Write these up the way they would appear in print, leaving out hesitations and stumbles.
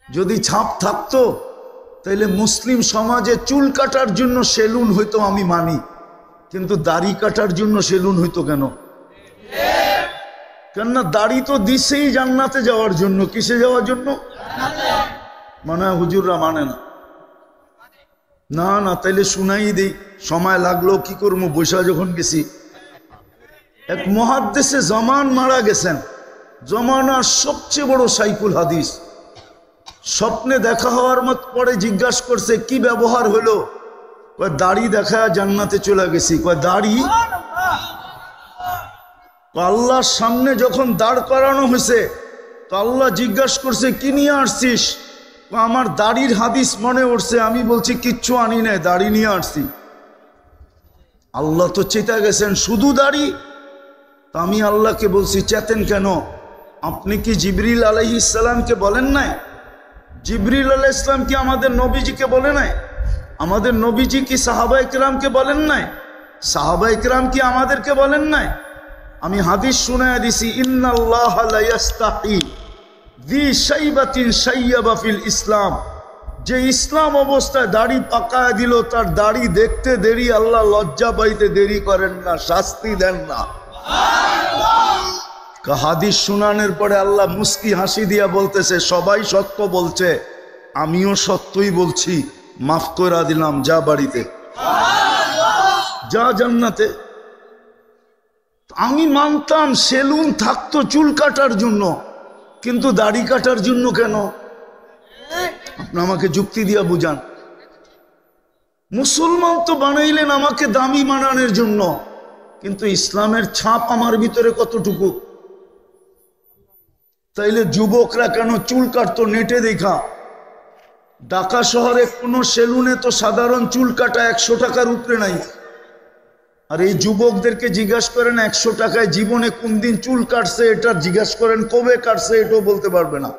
যদি ছাপ থাকতো তাহলে মুসলিম সমাজে চুল কাটার জন্য সেলুন হইতো আমি মানি, কিন্তু দাড়ি কাটার জন্য সেলুন হইতো কেন? কেননা দাড়ি তো দিছেই জান্নাতে যাওয়ার জন্য। কিসে যাওয়ার জন্য? মানে হুজুররা মানে না। না না, তাইলে শুনাই দেই, সময় লাগলো কি করবো, বৈশা যখন গেছি। এক মুহাদ্দিসে জামান মারা গেছেন, জমানার সবচেয়ে বড় শাইখুল হাদিস। স্বপ্নে দেখা হওয়ার মত পরে জিজ্ঞাসা করছে কি ব্যবহার হলো? কয় দাড়ি দেখা জান্নাতে চলে গেছি। কয় দাড়ি? আল্লাহর সামনে যখন দাঁড় করানো হয়েছে তো আল্লাহ জিজ্ঞাসা করছে কি নিয়ে আসছিস? আমার দাড়ির হাদিস মনে উঠছে। আমি বলছি কিচ্ছু আনি নাই, দাড়ি নিয়ে আসছি। আল্লাহ তো চেতা গেছেন, শুধু দাড়ি? তা আমি আল্লাহকে বলছি চেতেন কেন? আপনি কি জিবরিল আলাইহিস সালামকে বলেন নাই? জিবরিল আলাইহিস সালাম কি আমাদের নবীজিকে বলে নাই? আমাদের নবীজি কি সাহাবায়ে কেরামকে বলেন নাই? সাহাবায়ে কেরাম কি আমাদেরকে বলেন নাই? আমি হাদিস শুনায়া দিছি, ইন্নাল্লাহা লা ইস্তাহি যী শাইবাতিন শাইয়াবা ফিল ইসলাম। যে ইসলাম অবস্থায় দাড়ি পাকায় দিল, তার দাড়ি দেখতে দেরি, আল্লাহ লজ্জা পাইতে দেরি করেন না, শাস্তি দেন না। হাদিস শুনানোর পরে আল্লাহ মুস্কি হাসি দিয়া বলতেছে সবাই সত্য বলছে, আমিও সত্যই বলছি, মাফ করে দিলাম, যা বাড়িতে, যা জান্নাতে। আমি মানতাম সেলুন থাকতো চুল কাটার জন্য, কিন্তু দাড়ি কাটার জন্য কেন? আপনি আমাকে যুক্তি দিয়া বুঝান। মুসলমান তো বানাইলেন আমাকে দামি বানানোর জন্য, কিন্তু ইসলামের ছাপ আমার ভিতরে কতটুকু? তাইলে যুবকরা কেন চুল কাটতো নেটে দেখা? ঢাকা শহরে কোনো সেলুনে তো সাধারণ চুল কাটা 100 টাকার উপরে নাই। আর এই যুবকদেরকে জিজ্ঞাসা করেন 100 টাকায় জীবনে কোন দিন চুল কাটছে, এটা জিজ্ঞাসা করেন কবে কাটছে, এটাও বলতে পারবে না।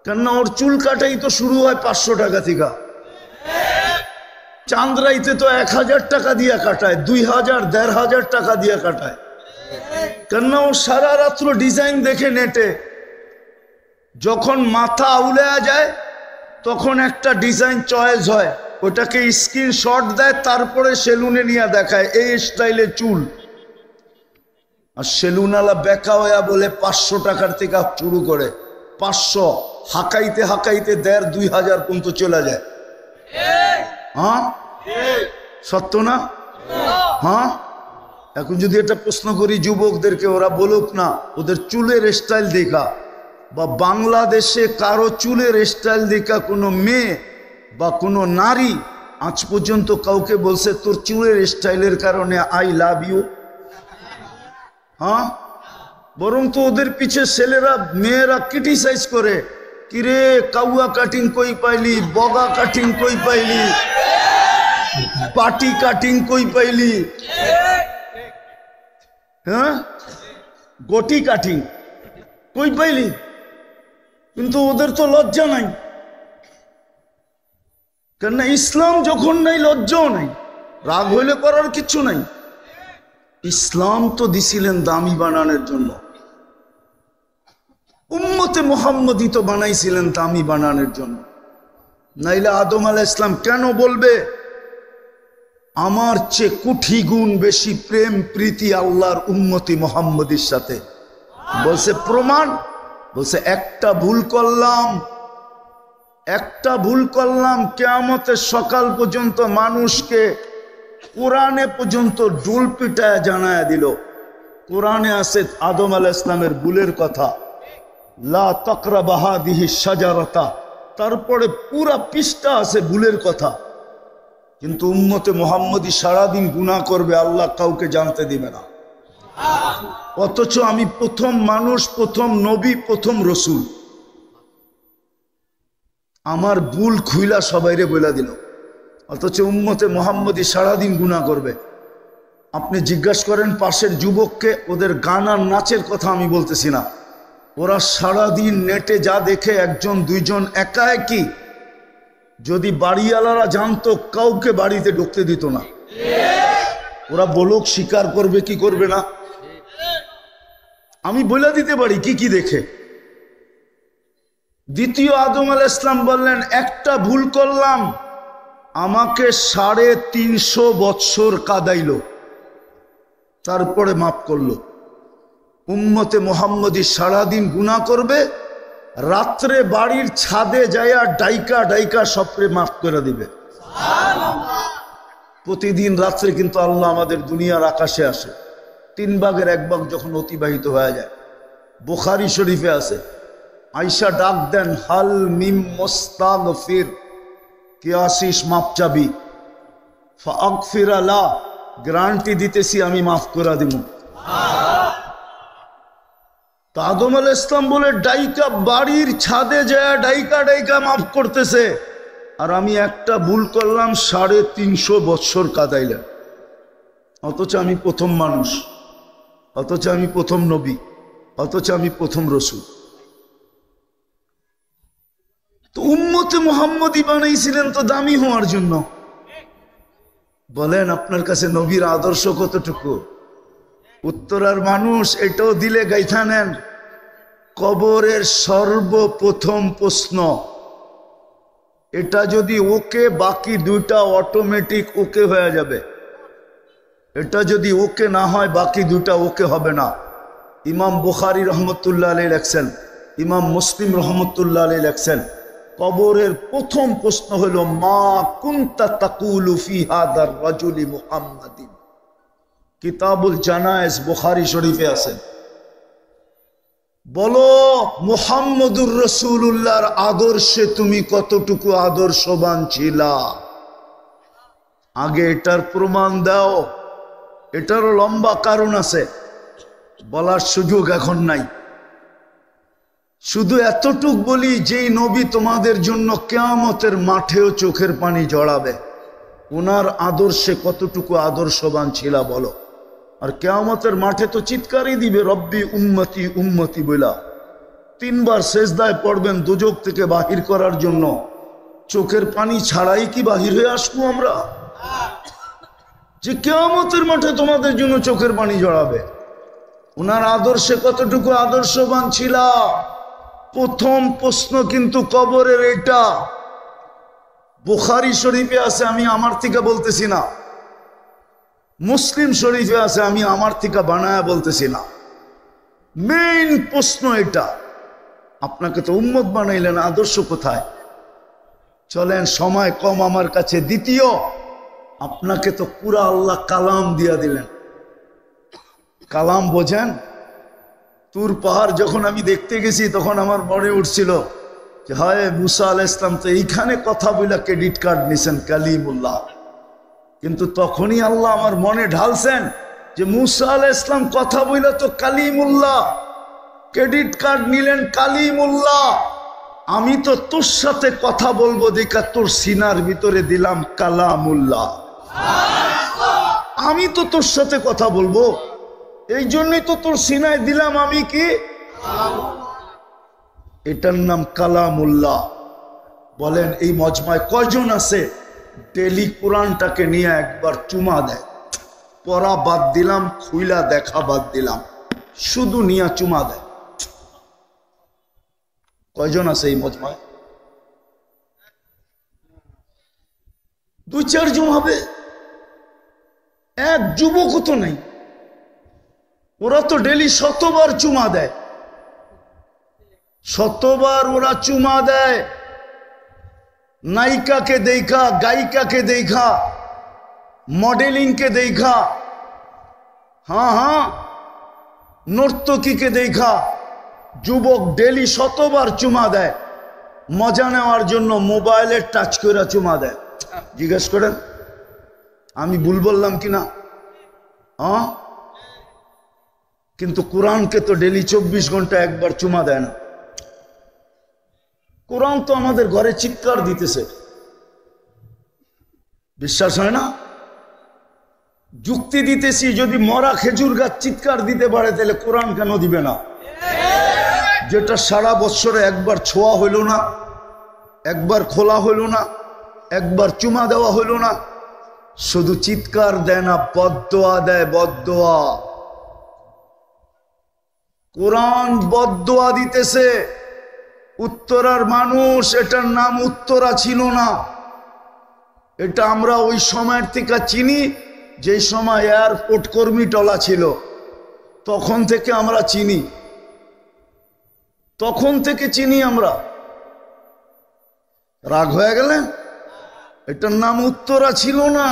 কেননা ওর চুল কাটাই তো শুরু হয় 500 টাকা থেকে। চাঁদরাইতে তো 1000 টাকা দিয়ে কাটায়, 2000 1500 টাকা দিয়ে কাটায়। কেননা ও সারা রাত্র ডিজাইন দেখে নেটে, যখন মাথা আউলেয়া যায় তখন একটা ডিজাইন চয়েস হয়, ওটাকে স্ক্রিনশট দেয়, তারপরে সেলুনে নিয়ে দেখায় এই স্টাইলে চুল। আর সেলুনওয়ালা বেকা হইয়া বলে 500 টাকার থেকে শুরু করে, 500 হাঁকাইতে হাঁকাইতে 1500-2000 পর্যন্ত চলে যায়। হ্যাঁ সত্য না? হ্যাঁ। এখন যদি এটা প্রশ্ন করি যুবকদেরকে, ওরা বলুক না ওদের চুলের স্টাইল দেখা, বা বাংলাদেশে কারো চুলের স্টাইল দেখা কোনো মেয়ে বা কোনো নারী আজ পর্যন্ত কাউকে বলছে তোর চুলের স্টাইলের কারণে আই লাভ ইউ? হ্যাঁ। বরং তো ওদের পিছে ছেলেরা মেয়েরা ক্রিটিসাইজ করে, কিরে কাউয়া কাটিং কই পাইলি, বগা কাটিং কই পাইলি, পাটি কাটিং কই পাইলি, হ্যাঁ গটি কাটিং কই পাইলি? কিন্তু ওদের তো লজ্জা নাই। কেননা ইসলাম যখন নাই লজ্জাও নাই, রাগ হইলে করার কিছু নাই। ইসলাম তো দিছিলেন দামি বানানোর জন্য, উম্মতে মুহাম্মদী তো বানাইছিলেন দামি বানানোর জন্য। নাইলে আদম আলাইহিস সালাম কেন বলবে আমার চেয়ে কোটি গুণ বেশি প্রেম প্রীতি আল্লাহর উম্মতি মুহাম্মদীর সাথে? বলছে প্রমাণ, বলছে একটা ভুল করলাম কিয়ামতের সকাল পর্যন্ত মানুষকে কোরআনে পর্যন্ত ডুল পিটায় জানায়া দিল। কোরআনে আছে আদম আলাইহিস সালামের ভুলের কথা, লা তাকরাবা হাদিহি শাজারাতা, তারপরে পুরা পৃষ্ঠা আছে ভুলের কথা। কিন্তু উম্মতে মুহাম্মদী সারাদিন গুনাহ করবে, আল্লাহ কাউকে জানতে দিবে না। অথচ আমি প্রথম মানুষ, প্রথম নবী, প্রথম রসুল, আমার ভুল খুইলা সবাইরে বইলা দিল। অথচ উম্মতে মুহাম্মদী সারাদিন গুনাহ করবে। আপনি জিজ্ঞাসা করেন পাশের যুবককে, ওদের গান আর নাচের কথা আমি বলতেছি না, ওরা সারাদিন নেটে যা দেখে, একজন দুইজন একা একই, যদি বাড়িওয়ালারা জানতো কাউকে বাড়িতে ঢুকতে দিত না। ওরা বলুক স্বীকার করবে কি করবে না? আমি বলে দিতে পারি কি কি দেখে। দ্বিতীয় আদম আলাইহিস সালাম বললেন, একটা ভুল করলাম, আমাকে 350 বৎসর কাদাইল, তারপরে মাফ করলো। উম্মতে মুহাম্মদী সারাদিন গুনাহ করবে, রাত্রে বাড়ির ছাদে যায়া ডাইকা ডাইকা সবরে মাফ করে দিবে। প্রতিদিন রাত্রে কিন্তু আল্লাহ আমাদের দুনিয়ার আকাশে আসে, 3 ভাগের 1 ভাগ যখন অতিবাহিত হয়ে যায়। বুখারী শরীফে আছে, আয়েশা ডাক দেন, হাল মিম মুস্তাগফির, কে আসিস মাফ চাবি? ফাগফির লা, গ্যারান্টি দিতেছি আমি মাফ করে দিব। তা আদম আলাইহিস সালাম বলে ডাইকা বাড়ির ছাদে যায় ডাইকা ডাইকা মাফ করতেছে, আর আমি একটা ভুল করলাম 350 বৎসর কাদাইলেন। অথচ আমি প্রথম মানুষ, অথচ আমি প্রথম নবী, অথচ আমি প্রথম রসূল। তো উম্মতে মুহাম্মদী বানাইছিলেন তো দামি হওয়ার জন্য। বলেন আপনার কাছে নবীর আদর্শ কতটুকু? উত্তরার মানুষ এটাও দিলে গাইথা নেন। কবরের সর্বপ্রথম প্রশ্ন, এটা যদি ওকে, বাকি 2টা অটোমেটিক ওকে হয়ে যাবে। এটা যদি ওকে না হয় বাকি 2টা ওকে হবে না। ইমাম বুখারী রহমতুল্লাহ আলাইহি লেখছেন, ইমাম মুসলিম রহমতুল্লাহ আলাইহি লেখছেন, কবরের প্রথম প্রশ্ন হলো, মা কুনতা তাকুলু ফি হাদার রাজুলি মুহাম্মাদিন। কিতাবুল জানায়েজ বুখারী শরীফে আছে। বলো মুহাম্মদুর রাসূলুল্লাহর আদর্শে তুমি কতটুকু আদর্শবান ছিলা? আগে এটার প্রমাণ দাও। এটারও লম্বা কারণ আছে, বলার সুযোগ এখন নাই। শুধু এতটুক বলি, যেই নবী তোমাদের জন্য কিয়ামতের মাঠেও চোখের পানি জড়াবে, ওনার আদর্শে কতটুকু আদর্শবান ছিলা বলো। আর কিয়ামতের মাঠে তো চিৎকারই দিবে, রব্বি উম্মতি উম্মতি বলা। 3 বার সেজদায় পড়বেন দোজখ থেকে বাহির করার জন্য। চোখের পানি ছাড়াই কি বাহির হয়ে আসবো আমরা? যে কিয়ামতের মাঠে তোমাদের জন্য চোখের পানি জড়াবে, ওনার আদর্শে কতটুকু আদর্শবান ছিলা? প্রথম প্রশ্ন কিন্তু কবরের এটা। বুখারী শরীফে আছে, আমি আমার থেকে বলতেছি না। মুসলিম শরীফে আছে, আমি আমার থেকে বানায়া বলতেছি না। মেইন প্রশ্ন এটা। আপনাকে তো উম্মত বানাইলেন, আদর্শ কোথায়? চলেন, সময় কম আমার কাছে। দ্বিতীয়, আপনাকে তো পুরা আল্লাহ কালাম দিয়া দিলেন। কালাম বোঝেন? তুর পাহাড় যখন আমি দেখতে গেছি তখন আমার মনে উঠছিল যে হায়, মুসা আলাইহিস সালাম তো এইখানে কথা বইলা ক্রেডিট কার্ড নিছেন কালিমুল্লাহ। কিন্তু তখনই আল্লাহ আমার মনে ঢালছেন যে মুসা আলাইহিস সালাম কথা বইলা তো কালিমুল্লাহ, ক্রেডিট কার্ড নিলেন কালিমুল্লাহ। আমি তো তোর সাথে কথা বলবো দেখা তোর সিনার ভিতরে দিলাম কালামুল্লাহ। আমি তো তোর সাথে কথা বলবো, এই জন্যই তো তোর সিনায় দিলাম আমি কি, এটার নাম কালামুল্লাহ। বলেন এই মজমায় কয়জন আছে ডেলি কোরআনটাকে নিয়ে একবার চুমা দেয়? পড়া বাদ দিলাম, খুইলা দেখা বাদ দিলাম, শুধু নিয়ে চুমা দেয়। কয়জন আছে এই মজমায়? 2-4 জন হবে। এক যুবকও তো নাই। ওরা তো ডেলি 100বার চুমা দেয়, 100বার ওরা চুমা দেয়। নায়িকাকে দেখা, গায়িকাকে দেখা, মডেলিংকে দেখা, হ্যাঁ নর্তকীকে দেখা যুবক ডেলি 100বার চুমা দেয়। মজা নেওয়ার জন্য মোবাইলে টাচ করে চুমা দেয়। জিজ্ঞেস করেন আমি ভুল বললাম কিনা? হ্যাঁ, কিন্তু কোরআনকে তো ডেলি 24 ঘন্টা একবার চুমা দেয় না। কোরআন তো আমাদের ঘরে চিৎকার দিতেছে, বিশ্বাস হয় না? যুক্তি দিতেছি, যদি মরা খেজুর গাছ চিৎকার দিতে পারে তাহলে কোরআন কেন দিবে না? যেটা সারা বছরে একবার ছোঁয়া হইল না, একবার খোলা হইল না, একবার চুমা দেওয়া হইল না, শুধু চিৎকার দেয় না, বদদোয়া দেয়। বদদোয়া, কোরআন বদদোয়া দিতেছে। উত্তরার মানুষ, এটার নাম উত্তরা ছিল না। এটা আমরা ওই সময়ের থেকে চিনি, যে সময় এয়ারপোর্ট কর্মীটলা ছিল, তখন থেকে আমরা চিনি, তখন থেকে চিনি আমরা। রাগ হয়ে গেলেন? এটার নাম উত্তরা ছিল না।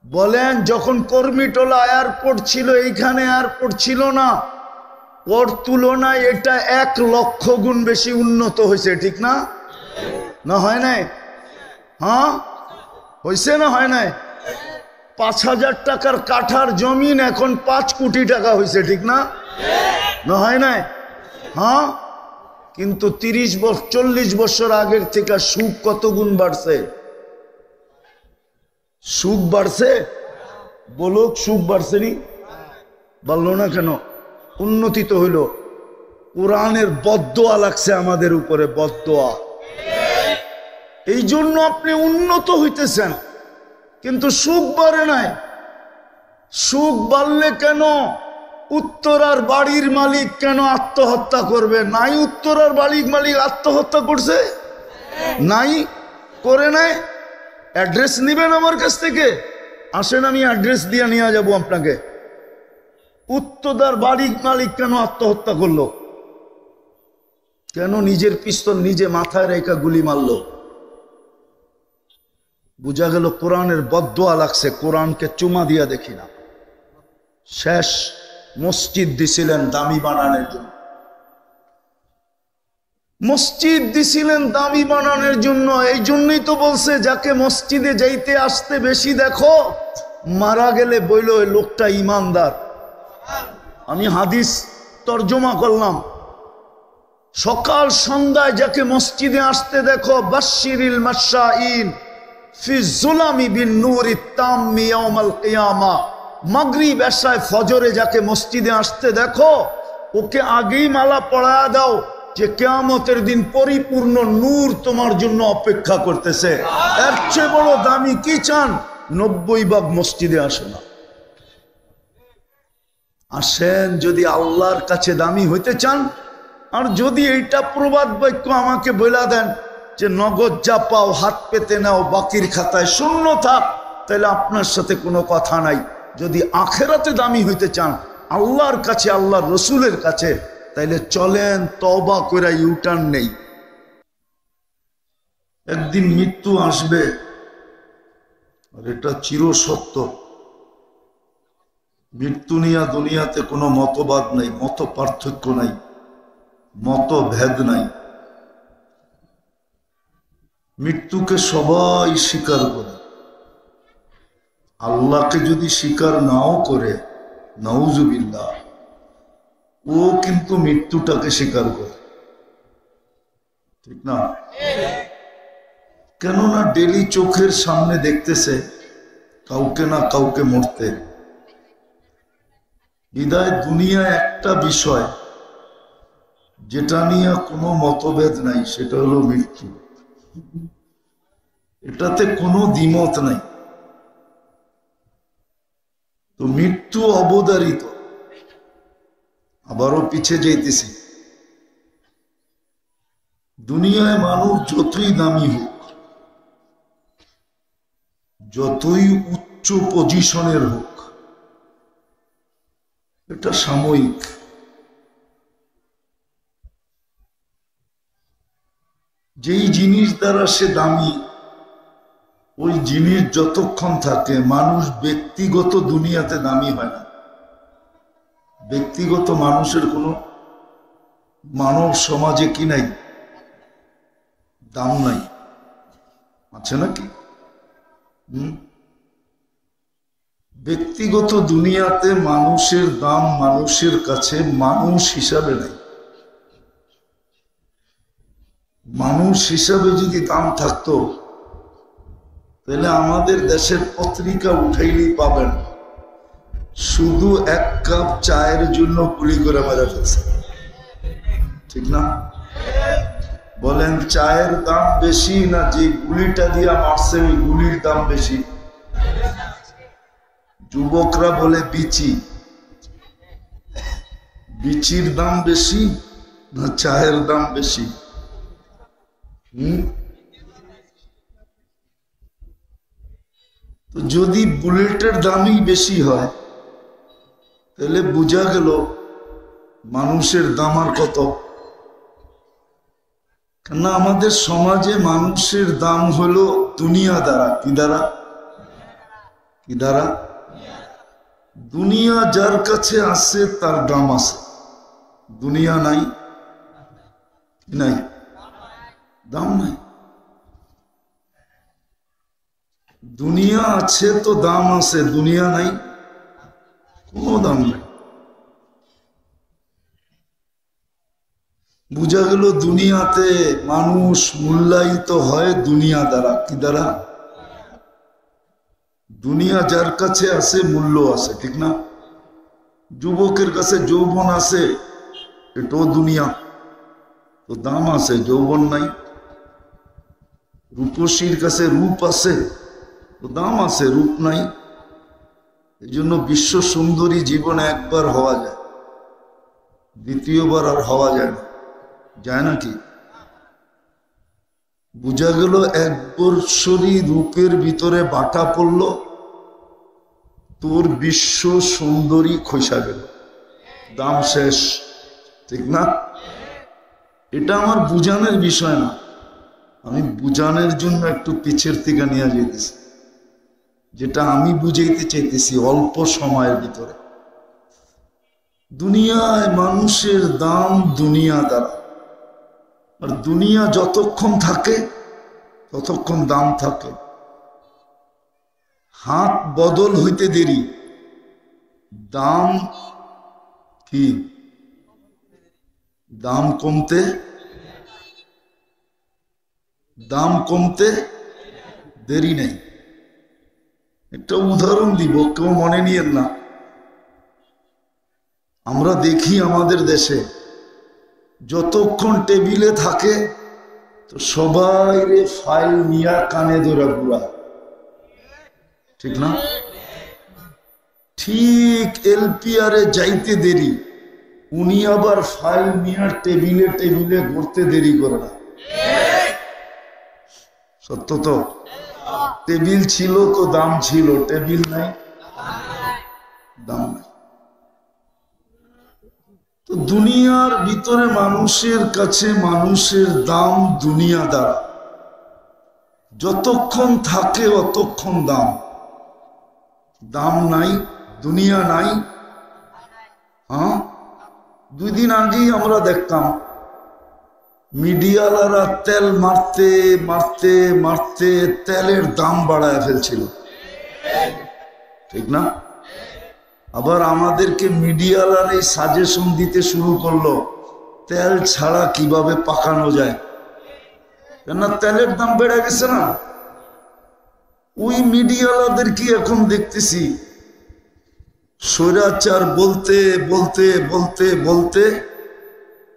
বলেন, যখন কর্মীটলা এয়ারপোর্ট ছিল, এইখানে এয়ারপোর্ট ছিল না, ওর তুলনায় এটা 1 লক্ষ গুণ বেশি উন্নত হয়েছে, ঠিক না? না হয় নাই? হ্যাঁ হয়েছে না হয় নাই? 5,000 টাকার কাঠার জমিন এখন 5 কোটি টাকা হয়েছে, ঠিক না? না হয় নাই? হ্যাঁ, কিন্তু 40 বছর আগের থেকে সুখ কত গুণ বাড়ছে? সুখ বাড়ছে? বলো, সুখ বাড়ছে নি? বললো না কেন? উন্নতি তো হইল। কোরআনের বদদোয়া লাগছে আমাদের উপরে, বদদোয়া। এই জন্য আপনি উন্নত হইতেছেন, কিন্তু সুখ বাড়ে নাই। সুখ বাড়লে কেন উত্তরার বাড়ির মালিক কেন আত্মহত্যা করবে? নাই, উত্তরার বাড়ির মালিক আত্মহত্যা করছে? নাই, করে নাই। অ্যাড্রেস নিবেন আমার কাছ থেকে? আসেন, আমি অ্যাড্রেস দিয়ে নিয়ে যাব আপনাকে। উত্তরার বাড়ির মালিক কেন আত্মহত্যা করলো? কেন নিজের পিস্তল নিজে মাথায় রেখা গুলি মারলো? বুঝা গেল কোরআনের বদদোয়া লাগছে। কোরআনকে চুমা দিয়া দেখি না। শেষ মসজিদ দিছিলেন দামি বানানোর জন্য, মসজিদ দিছিলেন দামি বানানোর জন্য। এই জন্যই তো বলছে, যাকে মসজিদে যাইতে আসতে বেশি দেখো, মারা গেলে বইল ওই লোকটা ইমানদার। আমি হাদিস তর্জমা করলাম। সকাল সন্ধ্যায় যাকে মসজিদে আসতে দেখো, বাশশিরিল মাশাইন ফি যুলামি বিন নূরি তাম্মি ইয়াউমাল কিয়ামা। মাগরিব এশায় ফজরে যাকে মসজিদে আসতে দেখো, ওকে আগেই মালা পরায়া দাও যে কিয়ামতের দিন পরিপূর্ণ নূর তোমার জন্য অপেক্ষা করতেছে। এর চেয়ে বড় দামি কি চান? 90 ভাগ মসজিদে আসে না। আসেন যদি আল্লাহর কাছে দামি হইতে চান। আর যদি এইটা প্রবাদ বাক্য আমাকে বলে দেন যে নগদ যা পাও হাত পেতে নাও, বাকির খাতায় শূন্য থাক, তাহলে আপনার সাথে কোনো কথা নাই। যদি আখেরাতে দামি হইতে চান আল্লাহর কাছে, আল্লাহর রসুলের কাছে, তাইলে চলেন, তওবা করে ইউটার্ন নেই। একদিন মৃত্যু আসবে, আর এটা চিরসত্য। মৃত্যু নিয়ে দুনিয়াতে কোনো মতবাদ নাই, মত পার্থক্য নাই, মতভেদ নাই। মৃত্যুকে সবাই স্বীকার করে। আল্লাহকে যদি স্বীকার নাও করে, নাউজুবিল্লাহ, ও কিন্তু মৃত্যুটাকে স্বীকার করে, ঠিক না? কেননা ডেলি চোখের সামনে দেখতেছে কাউকে না কাউকে মরতে। বিদায় দুনিয়া একটা বিষয় যেটা নিয়ে কোনো মতভেদ নাই, সেটা হলো মৃত্যু। এটাতে কোনো দ্বিমত নাই। তো মৃত্যু অবধারিত। আবারও পিছে যাইতেছি। দুনিয়ায় মানুষ যতই দামি হোক, যতই উচ্চ পজিশনের হোক, এটা সাময়িক। যেই জিনিস দ্বারা সে দামি, ওই জিনিস যতক্ষণ থাকে, মানুষ ব্যক্তিগত দুনিয়াতে দামি হয় না। ব্যক্তিগত মানুষের কোনো মানব সমাজে কি নাই? দাম নাই, আছে নাকি? ব্যক্তিগত দুনিয়াতে মানুষের দাম মানুষের কাছে মানুষ হিসাবে নাই। মানুষ হিসাবে যদি দাম থাকতো, তাহলে আমাদের দেশের পত্রিকা উঠাইলেই পাবেন শুধু 1 কাপ চায়ের জন্য গুলি করে মেরে ফেলছে, ঠিক না? বলেন, চায়ের দাম বেশি না যে গুলিটা দিয়া মারছে ওই গুলির দাম বেশি? যুবকরা বলে বিচি, বিচির দাম বেশি না চায়ের দাম বেশি? তো যদি বুলেটের দামই বেশি হয় তাহলে বোঝা গেল মানুষের দাম আর কত। কেন আমাদের সমাজে মানুষের দাম হলো দুনিয়া দ্বারা। কি দ্বারা? কি দ্বারা? দুনিয়া যার কাছে আছে তার দাম আছে, দুনিয়া নাই, নাই, দাম নাই। দুনিয়া আছে তো দাম আছে, দুনিয়া নাই, কোনো দাম নাই। বুঝা গেল দুনিয়াতে মানুষ মূল্যায়িত হয় দুনিয়া দ্বারা। কি দ্বারা? দুনিয়া যার কাছে আছে মূল্য আছে, ঠিক না? যুবকের কাছে যৌবন আছে, এটাও দুনিয়া, তো দাম আছে, যৌবন নাই। রূপসীর কাছে রূপ আছে, তো দাম আছে, রূপ নাই। এই জন্য বিশ্ব সুন্দরী জীবনে একবার হওয়া যায়, দ্বিতীয়বার আর হওয়া যায় না। যায় নাকি? বুঝা গেল এক বৎসরী রূপের ভিতরে বাটা পড়ল, তোর বিশ্ব সুন্দরী খসা গেল, দাম শেষ, ঠিক না? এটা আমার বুঝানোর বিষয় না, আমি বুঝানোর জন্য একটু পিছের থেকে নিয়ে যেতেছি, যেটা আমি বুঝাইতে চাইতেছি অল্প সময়ের ভিতরে। দুনিয়ায় মানুষের দাম দুনিয়া দ্বারা, আর দুনিয়া যতক্ষণ থাকে ততক্ষণ দাম থাকে। হাত বদল হইতে দেরি, দাম কি? দাম কমতে, দাম কমতে দেরি নেই। একটা উদাহরণ দিব, কেউ মনে নিয়েন না। আমরা দেখি আমাদের দেশে যতক্ষণ টেবিলে থাকে তো সবাই রে ফাইল নিয়া কানে ধরে ঘুরা, ঠিক না? ঠিক এলপিআরে যাইতে দেরি, উনি আবার ফাইল নিয়ে টেবিলে টেবিলে ঘুরতে দেরি করে না। সত্য তো? টেবিল ছিল তো দাম ছিল, টেবিল নাই, দাম নাই। তো দুনিয়ার ভিতরে মানুষের কাছে মানুষের দাম দুনিয়া দ্বারা, যতক্ষণ থাকে অতক্ষণ দাম, দাম নাই, দুনিয়া নাই। হ্যাঁ, 2 দিন আগেই আমরা দেখতাম মিডিয়ালারা তেল মারতে মারতে মারতে তেলের দাম বাড়ায় ফেলছিল, ঠিক না? আবার আমাদেরকে মিডিয়ালার এই সাজেশন দিতে শুরু করলো তেল ছাড়া কিভাবে পাকানো যায়, কেননা তেলের দাম বেড়ে গেছে না। ওই মিডিয়ালাদের কি এখন দেখতেছি স্বৈরাচার বলতে বলতে বলতে বলতে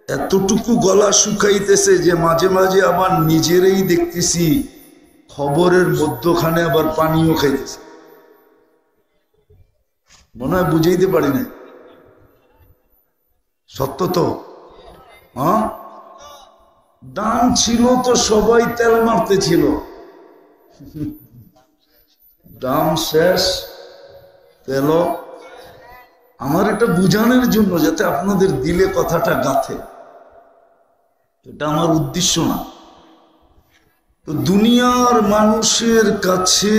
এতটুকু গলা শুকাইতেছে যে মাঝে মাঝে আবার নিজেরই দেখতেছি খবরের মধ্যখানে আবার পানিও খাইতেছে। মনে হয় বুঝাইতে পারি না, সত্য তো? হ্যাঁ, দাম ছিল তো সবাই তেল মারতে ছিল, দাম শেষ, তেল। আমার এটা বুঝানোর জন্য যাতে আপনাদের দিলে কথাটা গাঁথে, এটা আমার উদ্দেশ্য না। তো দুনিয়ার মানুষের কাছে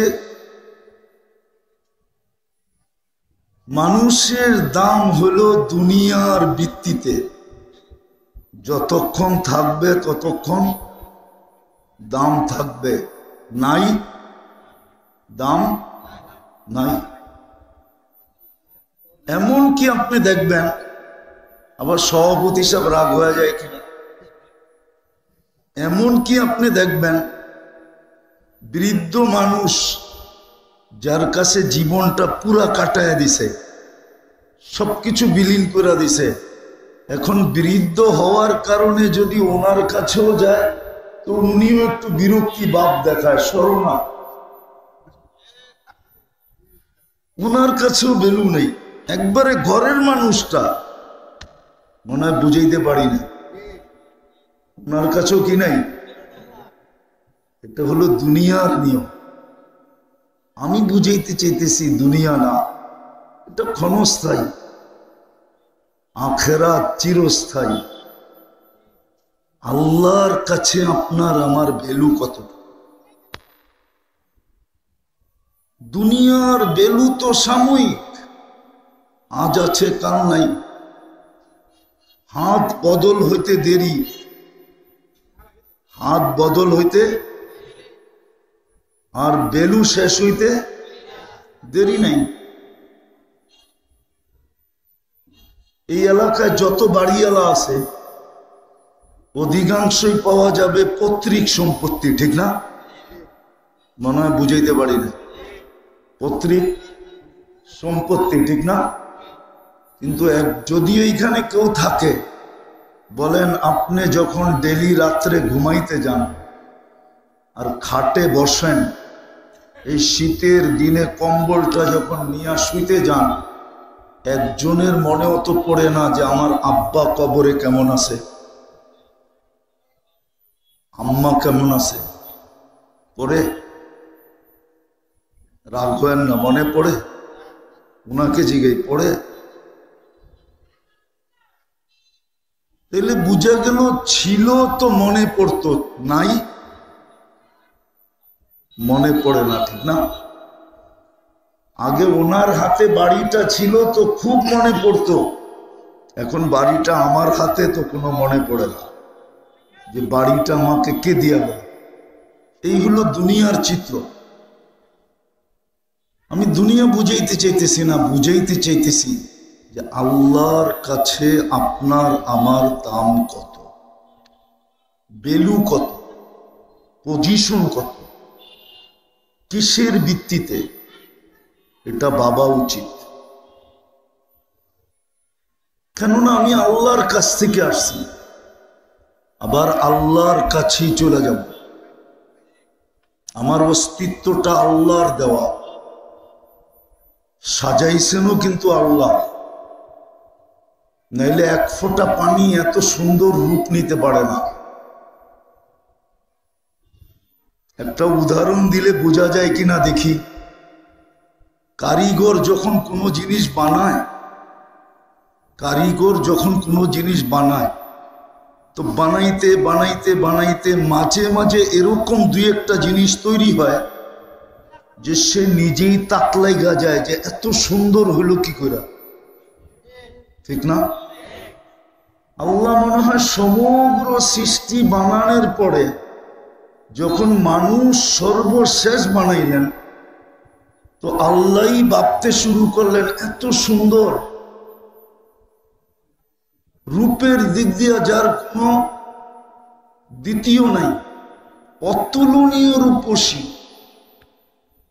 মানুষের দাম হলো দুনিয়ার ভিত্তিতে, যতক্ষণ থাকবে ততক্ষণ দাম থাকবে, নাই দাম নাই। এমন কি আপনি দেখবেন, আবার সভাপতি সাহেব রাগ হয়ে যায় কিনা, এমন কি আপনি দেখবেন বৃদ্ধ মানুষ যার কাছে জীবনটা পুরা কাটায় দিছে, সবকিছু বিলীন করে দিছে, এখন বৃদ্ধ হওয়ার কারণে যদি ওনার কাছেও যায় তো উনিও একটু বিরক্তি ভাব দেখায়, সরনা, ওনার কাছেও ভ্যালু নেই। একবারে ঘরের মানুষটা মনে হয় বুঝাইতে পারি না, ওনার কাছেও কি নাই? এটা হলো দুনিয়ার নিয়ম। আমি বুঝাইতে চাইতেছি দুনিয়া না, এটা ক্ষণস্থায়ী, আখিরাত চিরস্থায়ী। আল্লাহর কাছে আপনার আমার ভ্যালু কত? দুনিয়ার ভ্যালু তো সাময়িক, আজ আছে কাল নাই। হাত বদল হইতে দেরি, হাত বদল হইতে আর ভ্যালু শেষ হইতে দেরি নাই। এই এলাকায় যত বাড়িওয়ালা আছে অধিকাংশই পাওয়া যাবে পৈতৃক সম্পত্তি, ঠিক না? মনে হয় বুঝাইতে পারি না, পৈতৃক সম্পত্তি, ঠিক না? কিন্তু যদি এইখানে কেউ থাকে, বলেন আপনি যখন ডেলি রাত্রে ঘুমাইতে যান আর খাটে বসেন, এই শীতের দিনে কম্বলটা যখন নিয়ে শুইতে যান, একজনের মনেও তো পড়ে না যে আমার আব্বা কবরে কেমন আছে, আম্মা কেমন আছে? পড়ে? রাগ হয়েন না, মনে পড়ে? উনাকে জিজ্ঞেস পড়ে? তাহলে বুঝা গেল ছিল তো মনে পড়তো, নাই মনে পড়ে না, ঠিক না? আগে ওনার হাতে বাড়িটা ছিল তো খুব মনে পড়তো, এখন বাড়িটা আমার হাতে তো কোনো মনে পড়ে না যে বাড়িটা আমাকে কে দিয়া গেল। এই হলো দুনিয়ার চিত্র। আমি দুনিয়া বুঝাইতে চাইতেছি না, বুঝাইতে চাইতেছি যে আল্লাহর কাছে আপনার আমার দাম কত, ভ্যালু কত, পজিশন কত, কিসের ভিত্তিতে, এটা ভাবা উচিত। কেননা আমি আল্লাহর কাছ থেকে আসছি, আবার আল্লাহর কাছেই চলে যাব। আমার অস্তিত্বটা আল্লাহর দেওয়া, সাজাইছেনও কিন্তু আল্লাহ, নাইলে এক ফোঁটা পানি এত সুন্দর রূপ নিতে পারে না। একটা উদাহরণ দিলে বোঝা যায় কিনা দেখি। কারিগর যখন কোনো জিনিস বানায়, কারিগর যখন কোনো জিনিস বানায়, তো বানাইতে বানাইতে বানাইতে মাঝে মাঝে এরকম দুই একটা জিনিস তৈরি হয় যে সে নিজেই তাকলাই গা যায় যে এত সুন্দর হইল কি করে, ঠিক না? আল্লাহ মনে হয় সমগ্র সৃষ্টি বানানোর পরে যখন মানুষ সর্বশেষ বানাইলেন, তো আল্লাহই ভাবতে শুরু করলেন এত সুন্দর, রূপের দিক দিয়ে যার কোনো দ্বিতীয় নাই, অতুলনীয় রূপসী।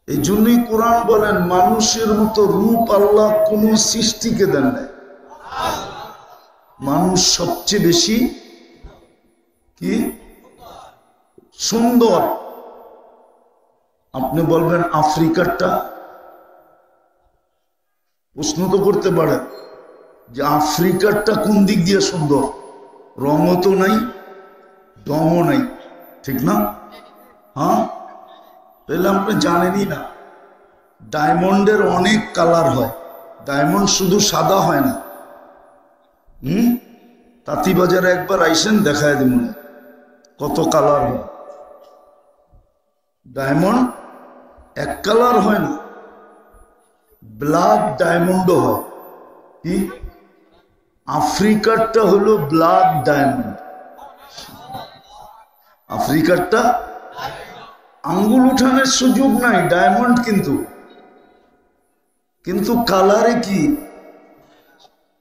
এই জন্যই কোরআন বলেন মানুষের মতো রূপ আল্লাহ কোন সৃষ্টিকে দেন নাই। মানুষ সবচেয়ে বেশি কি সুন্দর। আপনি বলবেন আফ্রিকারটা, প্রশ্ন তো করতে পারেন যে আফ্রিকারটা কোন দিক দিয়ে সুন্দর? রঙও তো নাই, ডঙও নাই, ঠিক না? হ্যাঁ, তাহলে আপনি জানেনই না ডায়মন্ডের অনেক কালার হয়, ডায়মন্ড শুধু সাদা হয় না। তাঁতিবাজারে একবার আইসেন, দেখায় দিব কত কালার হয়। ডায়মন্ড এক কালার হয় না, ব্ল্যাক ডায়মন্ডও হয়। কি? আফ্রিকারটা হলো ব্ল্যাক ডায়মন্ড। আফ্রিকারটা আঙ্গুল উঠানোর সুযোগ নাই, ডায়মন্ড কিন্তু কিন্তু কালারে কি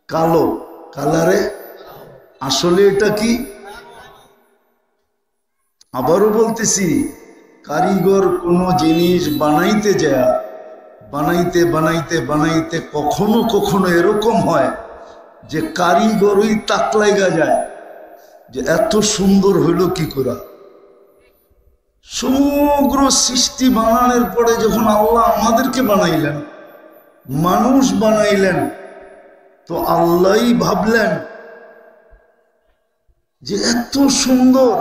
কালো, কালারে আসলে এটা কি? আবারও বলতেছি, কারিগর কোনো জিনিস বানাইতে যায়, বানাইতে বানাইতে বানাইতে কখনো কখনো এরকম হয় যে কারিগরই তাকলাইগা যায় যে এত সুন্দর হইল কি করে। সমগ্র সৃষ্টি বানানোর পরে যখন আল্লাহ আমাদেরকে বানাইলেন, মানুষ বানাইলেন, তো আল্লাহই ভাবলেন যে এত সুন্দর,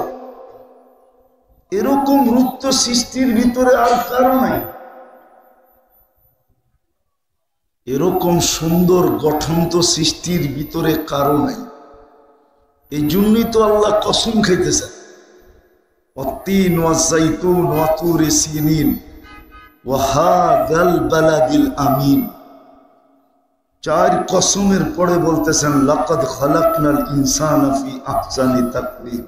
এরকম রূপ তো সৃষ্টির ভিতরে আর কারো নাই। এরকম সুন্দর গঠন তো সৃষ্টির ভিতরে কারো নাই। এই জন্যই তো আল্লাহ কসম খাইতেছেন, অত্তিন ওয়াজাইতুন ওয়া তুরি সিনিন ওয়া হাযাল বালাদিল আমিন। চার কসমের পরে বলতেছেন লাকাদ খালাকনাল ইনসানা ফি আহসানি তাকওয়িম।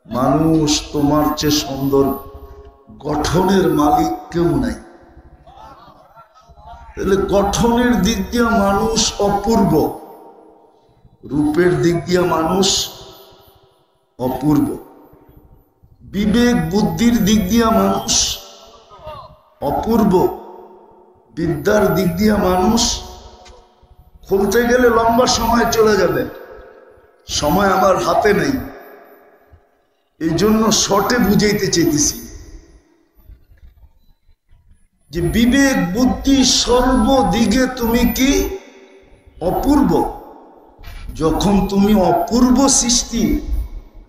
মানুষ তোমার চেয়ে সুন্দর গঠনের মালিক কেউ নাই। তাহলে গঠনের দিক দিয়ে মানুষ অপূর্ব, রূপের দিক দিয়ে মানুষ অপূর্ব, বিবেক বুদ্ধির দিক দিয়ে মানুষ অপূর্ব, বিদ্যার দিক দিয়ে মানুষ, খুলতে গেলে লম্বা সময় চলে যাবে, সময় আমার হাতে নেই, এই জন্য শর্টে বুঝাইতে চাইতেছি যে বিবেক বুদ্ধি সর্বদিকে তুমি কি অপূর্ব। যখন তুমি অপূর্ব সৃষ্টি,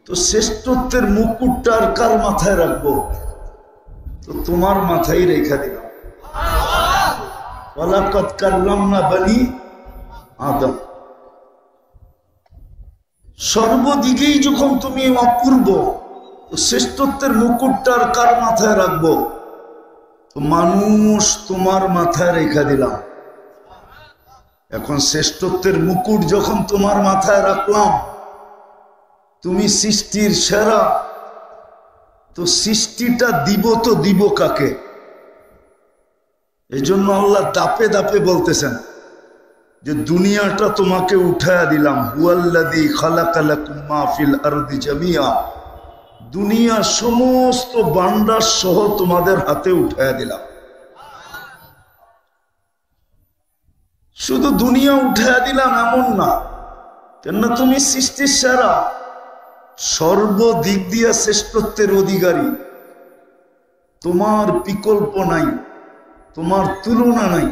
তো শ্রেষ্ঠত্বের মুকুটটা আর কার মাথায় রাখবো? তো তোমার মাথায় রেখা দিলাম। ওয়ালাকাদ কাররামনা বানি আদম। সর্বদিকেই যখন তুমি অপূর্ব, তো শ্রেষ্ঠত্বের মুকুটটা আর কার মাথায় রাখবো? তো মানুষ তোমার মাথায় রেখা দিলাম। এখন শ্রেষ্ঠত্বের মুকুট যখন তোমার মাথায় রাখলাম, তুমি সৃষ্টির সেরা, তো সৃষ্টিটা দিব তো দিব কাকে? এই জন্য আল্লাহ দাপে দাপে বলতেছেন যে দুনিয়াটা তোমাকে উঠায়া দিলাম। হুয়াল্লাযী খালাকা লাকুম মা ফিল আরদি জামিয়া। দুনিয়া সমস্ত বান্ডার সহ তোমাদের হাতে উঠায়া দিলাম। শুধু দুনিয়া উঠায়া দিলাম এমন না, কেননা তুমি সৃষ্টির সেরা, সর্বদিক দিয়া শ্রেষ্ঠত্বের অধিকারী, তোমার বিকল্প নাই, তোমার তুলনা নাই,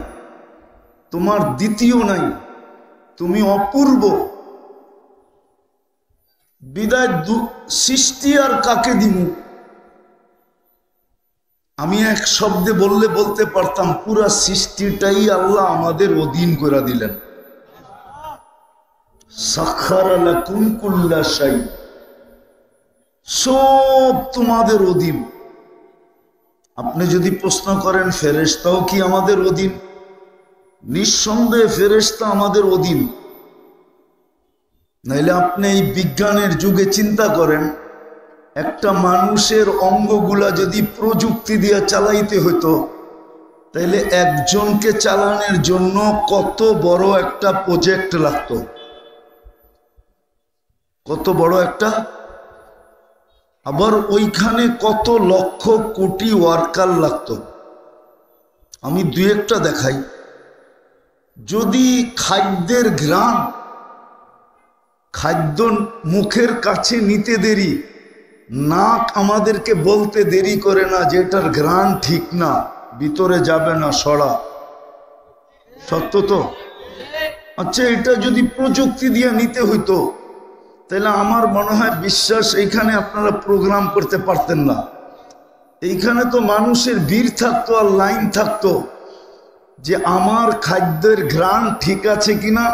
তোমার দ্বিতীয় নাই, তুমি অপূর্ব। বিদায় সৃষ্টি আর কাকে দিব? আমি এক শব্দে বললে বলতে পারতাম পুরা সৃষ্টিটাই আল্লাহ আমাদের অধীন করে দিলেন। সাখারা লাকুম কুল্লা শাই, সব তোমাদের অধীন। আপনি যদি প্রশ্ন করেন ফেরেশতাও কি আমাদের অধীন? নিঃসন্দেহে ফেরেশতা আমাদের অধীন। নাইলে আপনি এই বিজ্ঞানের যুগে চিন্তা করেন, একটা মানুষের অঙ্গগুলা যদি প্রযুক্তি দিয়ে চালাইতে হতো, তাইলে একজনকে চালানোর জন্য কত বড় একটা প্রজেক্ট লাগতো, কত বড় একটা, আবার ওইখানে কত লক্ষ কোটি ওয়ার্কার লাগতো। আমি দুই একটা দেখাই। যদি খাদ্যের ঘ্রাণ, খাদ্য মুখের কাছে নিতে দেরি, নাক আমাদেরকে বলতে দেরি করে না যে এটার ঘ্রাণ ঠিক না, ভিতরে যাবে না, সরা, সত্য তো? আচ্ছা, এটা যদি প্রযুক্তি দিয়ে নিতে হইতো, তাহলে আমার মনে হয় বিশ্বাস এইখানে আপনারা প্রোগ্রাম করতে পারতেন না। এইখানে তো মানুষের ভিড় থাকতো আর লাইন থাকতো যে আমার খাদ্যের ঘ্রাণ ঠিক আছে কিনা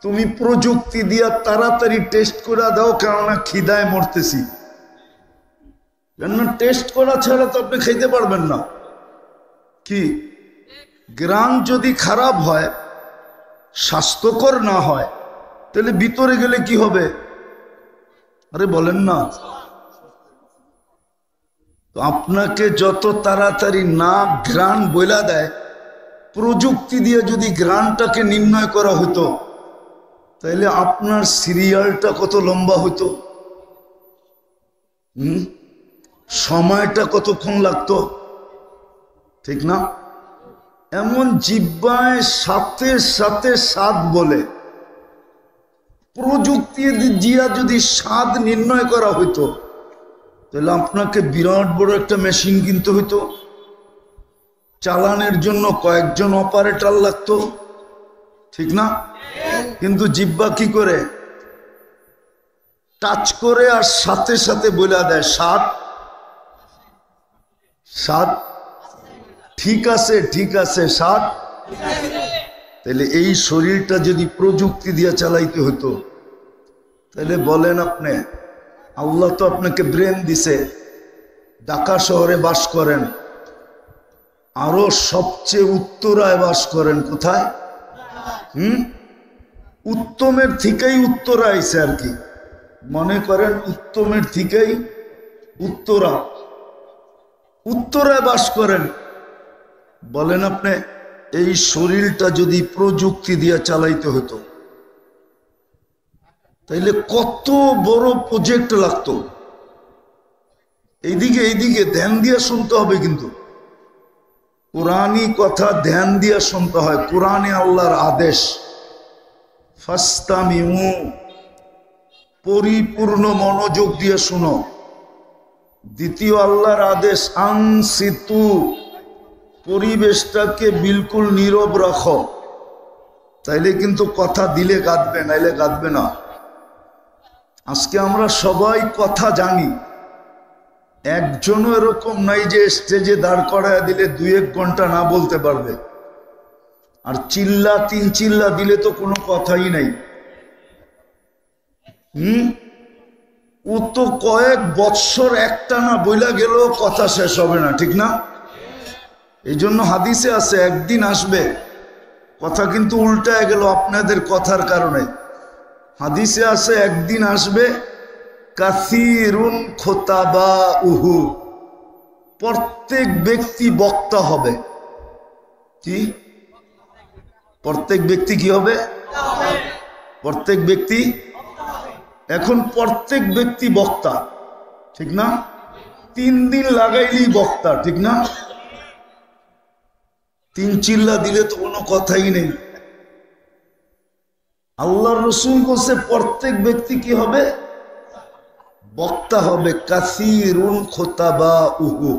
তুমি প্রযুক্তি দিয়া তাড়াতাড়ি টেস্ট করে দাও, কেননা খিদায় মরতেছি। কেননা টেস্ট করা ছাড়া তো আপনি খাইতে পারবেন না। কি ঘ্রাণ যদি খারাপ হয়, স্বাস্থ্যকর না হয়, তাহলে ভিতরে গেলে কি হবে? আরে বলেন না। তো আপনাকে যত তাড়াতাড়ি নাক ঘ্রাণ বইলা দেয়, প্রযুক্তি দিয়ে যদি ঘ্রাণটাকে নির্ণয় করা হতো, তাহলে আপনার সিরিয়ালটা কত লম্বা হতো, সময়টা কতক্ষণ লাগতো, ঠিক না? এমন জিহ্বায় সাথে সাথে স্বাদ বলে, প্রযুক্তি দিয়া যদি স্বাদ নির্ণয় করা হইতো, তাহলে আপনাকে বিরাট বড় একটা মেশিন কিনতে হইতো, চালানোর জন্য কয়েকজন অপারেটর লাগতো, ঠিক না? কিন্তু জিহ্বা কি করে? টাচ করে আর সাথে সাথে বলে দেয় 7 7, ঠিক আছে ঠিক আছে 7। তাহলে এই শরীরটা যদি প্রযুক্তি দিয়ে চালাইতে হতো, তাহলে বলেন আপনি, আল্লাহ তো আপনাকে ব্রেন দিছে, ঢাকা শহরে বাস করেন, আরো সবচেয়ে উত্তরায় বাস করেন, কোথায়? উত্তমের থেকেই উত্তরা আইছে আর কি, মনে করেন উত্তমের থেকেই উত্তরায় বাস করেন। বলেন আপনি, এই শরীরটা যদি প্রযুক্তি দিয়ে চালাইতে হতো, তাইলে কত বড় প্রজেক্ট লাগতো। এইদিকে ধ্যান দিয়ে শুনতে হবে, কিন্তু কোরআনী কথা ধ্যান দিয়ে শুনতে হয়। কোরআনে আল্লাহর আদেশ, ফাস্তামিউ, পরিপূর্ণ মনোযোগ দিয়ে শুনো। দ্বিতীয় আল্লাহর আদেশ, আনসিতু, পরিবেশটাকে বিলকুল নীরব রাখো। তাইলে কিন্তু কথা দিলে গাঁদবে, নাইলে গাঁদবে না। আজকে আমরা সবাই কথা জানি, একজনও এরকম নাই যে স্টেজে দাঁড় করায় দিলে 2-1 ঘন্টা না বলতে পারবে। আর চিল্লা 3 চিল্লা দিলে তো কোনো কথাই নাই। ও তো কয়েক বৎসর একটানা বইলা গেল, কথা শেষ হবে না, ঠিক না? এই জন্য হাদিসে আছে, একদিন আসবে, কথা কিন্তু উল্টায় গেল আপনাদের কথার কারণে। হাদিসে আছে, একদিন আসবে, কাসিরুন খোতাবাউহু, প্রত্যেক ব্যক্তি বক্তা হবে। কি? প্রত্যেক ব্যক্তি কি হবে? প্রত্যেক ব্যক্তি। এখন প্রত্যেক ব্যক্তি বক্তা, ঠিক না? 3 দিন লাগাইলেই বক্তা, ঠিক না? 3 চিল্লা দিলে তো কোনো কথাই নেই। আল্লাহর রাসূল বলছে প্রত্যেক ব্যক্তি কি হবে? বক্তা হবে। কাসিরুন খোতাবাউহু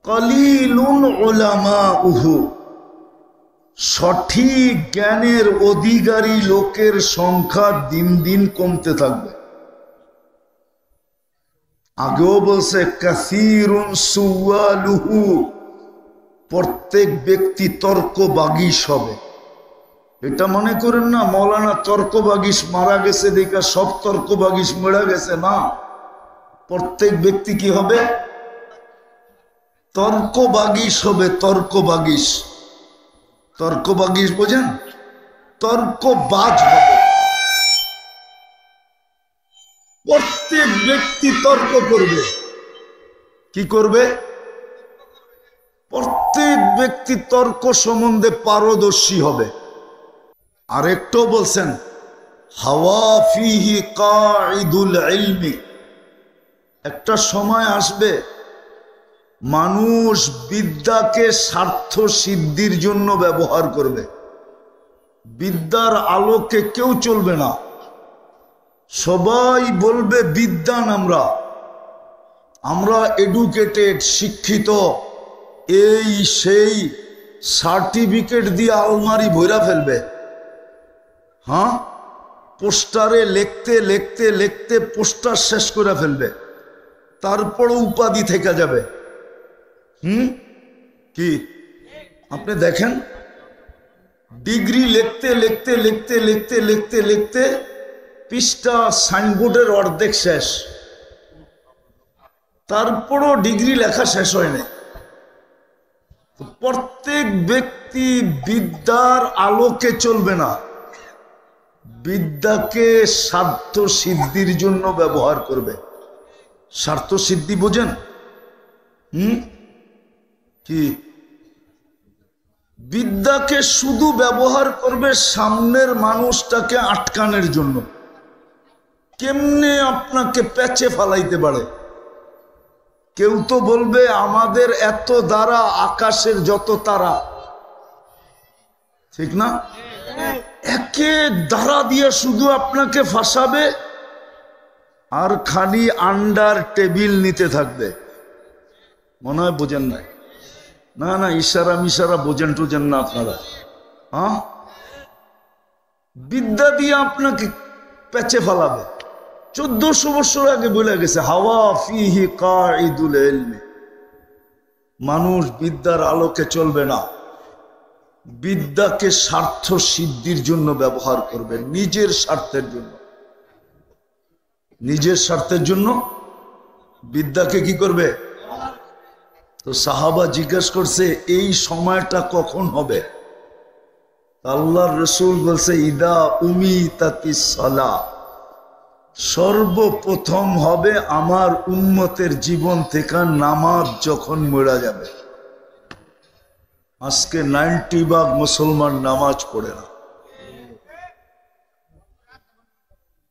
কলিলুন উলামাউহু, সঠিক জ্ঞানের অধিকারী লোকের সংখ্যা দিন দিন কমতে থাকবে। আগেও বলছে কাসিরুন সুওয়ালুহু, প্রত্যেক ব্যক্তি তর্ক বাগিশ হবে। এটা মনে করেন না মৌলানা তর্ক বাগিশ মারা গেছে দেখা সব তর্ক বাগিশ মরা গেছে, না। প্রত্যেক ব্যক্তি কি হবে? তর্ক বাগিশ হবে। তর্ক বাগিশ, তর্ক বাগিশ বোঝেন? তর্ক বাজ হবে। প্রত্যেক ব্যক্তি তর্ক করবে। কি করবে? প্রত্যেক ব্যক্তি তর্ক সম্বন্ধে পারদর্শী হবে। আরেকটু বলছেন, হাওয়া ফিহি কাঈদুল ইলমি, একটা সময় আসবে মানুষ বিদ্যাকে স্বার্থ সিদ্ধির জন্য ব্যবহার করবে। বিদ্যার আলোকে কেউ চলবে না। সবাই বলবে বিদ্যান, আমরা এডুকেটেড, শিক্ষিত, এই সেই সার্টিফিকেট দিয়ে আলমারি ভরা ফেলবে। হ্যাঁ, পোস্টারে লিখতে লিখতে লিখতে পোস্টার শেষ করে ফেলবে, তারপরও উপাধি থেকে যাবে। কি আপনি দেখেন, ডিগ্রি লিখতে লিখতে লিখতে লিখতে লিখতে লিখতে পৃষ্ঠা সাইনবোর্ডের অর্ধেক শেষ, তারপরও ডিগ্রি লেখা শেষ হয়নি। প্রত্যেক ব্যক্তি বিদ্যার আলোকে চলবে না, বিদ্যাকে স্বার্থ সিদ্ধির জন্য ব্যবহার করবে। স্বার্থ সিদ্ধি বোঝেন? কি? বিদ্যাকে শুধু ব্যবহার করবে সামনের মানুষটাকে আটকানোর জন্য। কেমনে আপনাকে প্যাচে ফালাইতে পারে। কেউ তো বলবে আমাদের এত দ্বারা আকাশের যত তারা, ঠিক না? এক এক দ্বারা দিয়ে শুধু আপনাকে ফাঁসাবে আর খালি আন্ডার টেবিল নিতে থাকবে। মনে হয় বোঝেন নাই? না না, ইশারা মিশারা বোঝেন টোঝেন না আপনারা। হ্যাঁ, বিদ্যা দিয়ে আপনাকে প্যাচে ফালাবে। 1400 বছর আগে বলে গেছে, হাওয়া ফিহি কাঈদুল ইলমি। মানুষ বিদ্যার আলোকে চলবে না, বিদ্যাকে স্বার্থ সিদ্ধির জন্য ব্যবহার করবে, নিজের স্বার্থের জন্য। নিজের স্বার্থের জন্য বিদ্যাকে কি করবে? তো সাহাবা জিজ্ঞেস করছে এই সময়টা কখন হবে? আল্লাহর রাসূল বলছে ইদা উমিতাতিস সালাহ, সর্বপ্রথম হবে আমার উম্মতের জীবন থেকে নামাজ যখন মরে যাবে। আজকে 90% মুসলমান নামাজ পড়ে না।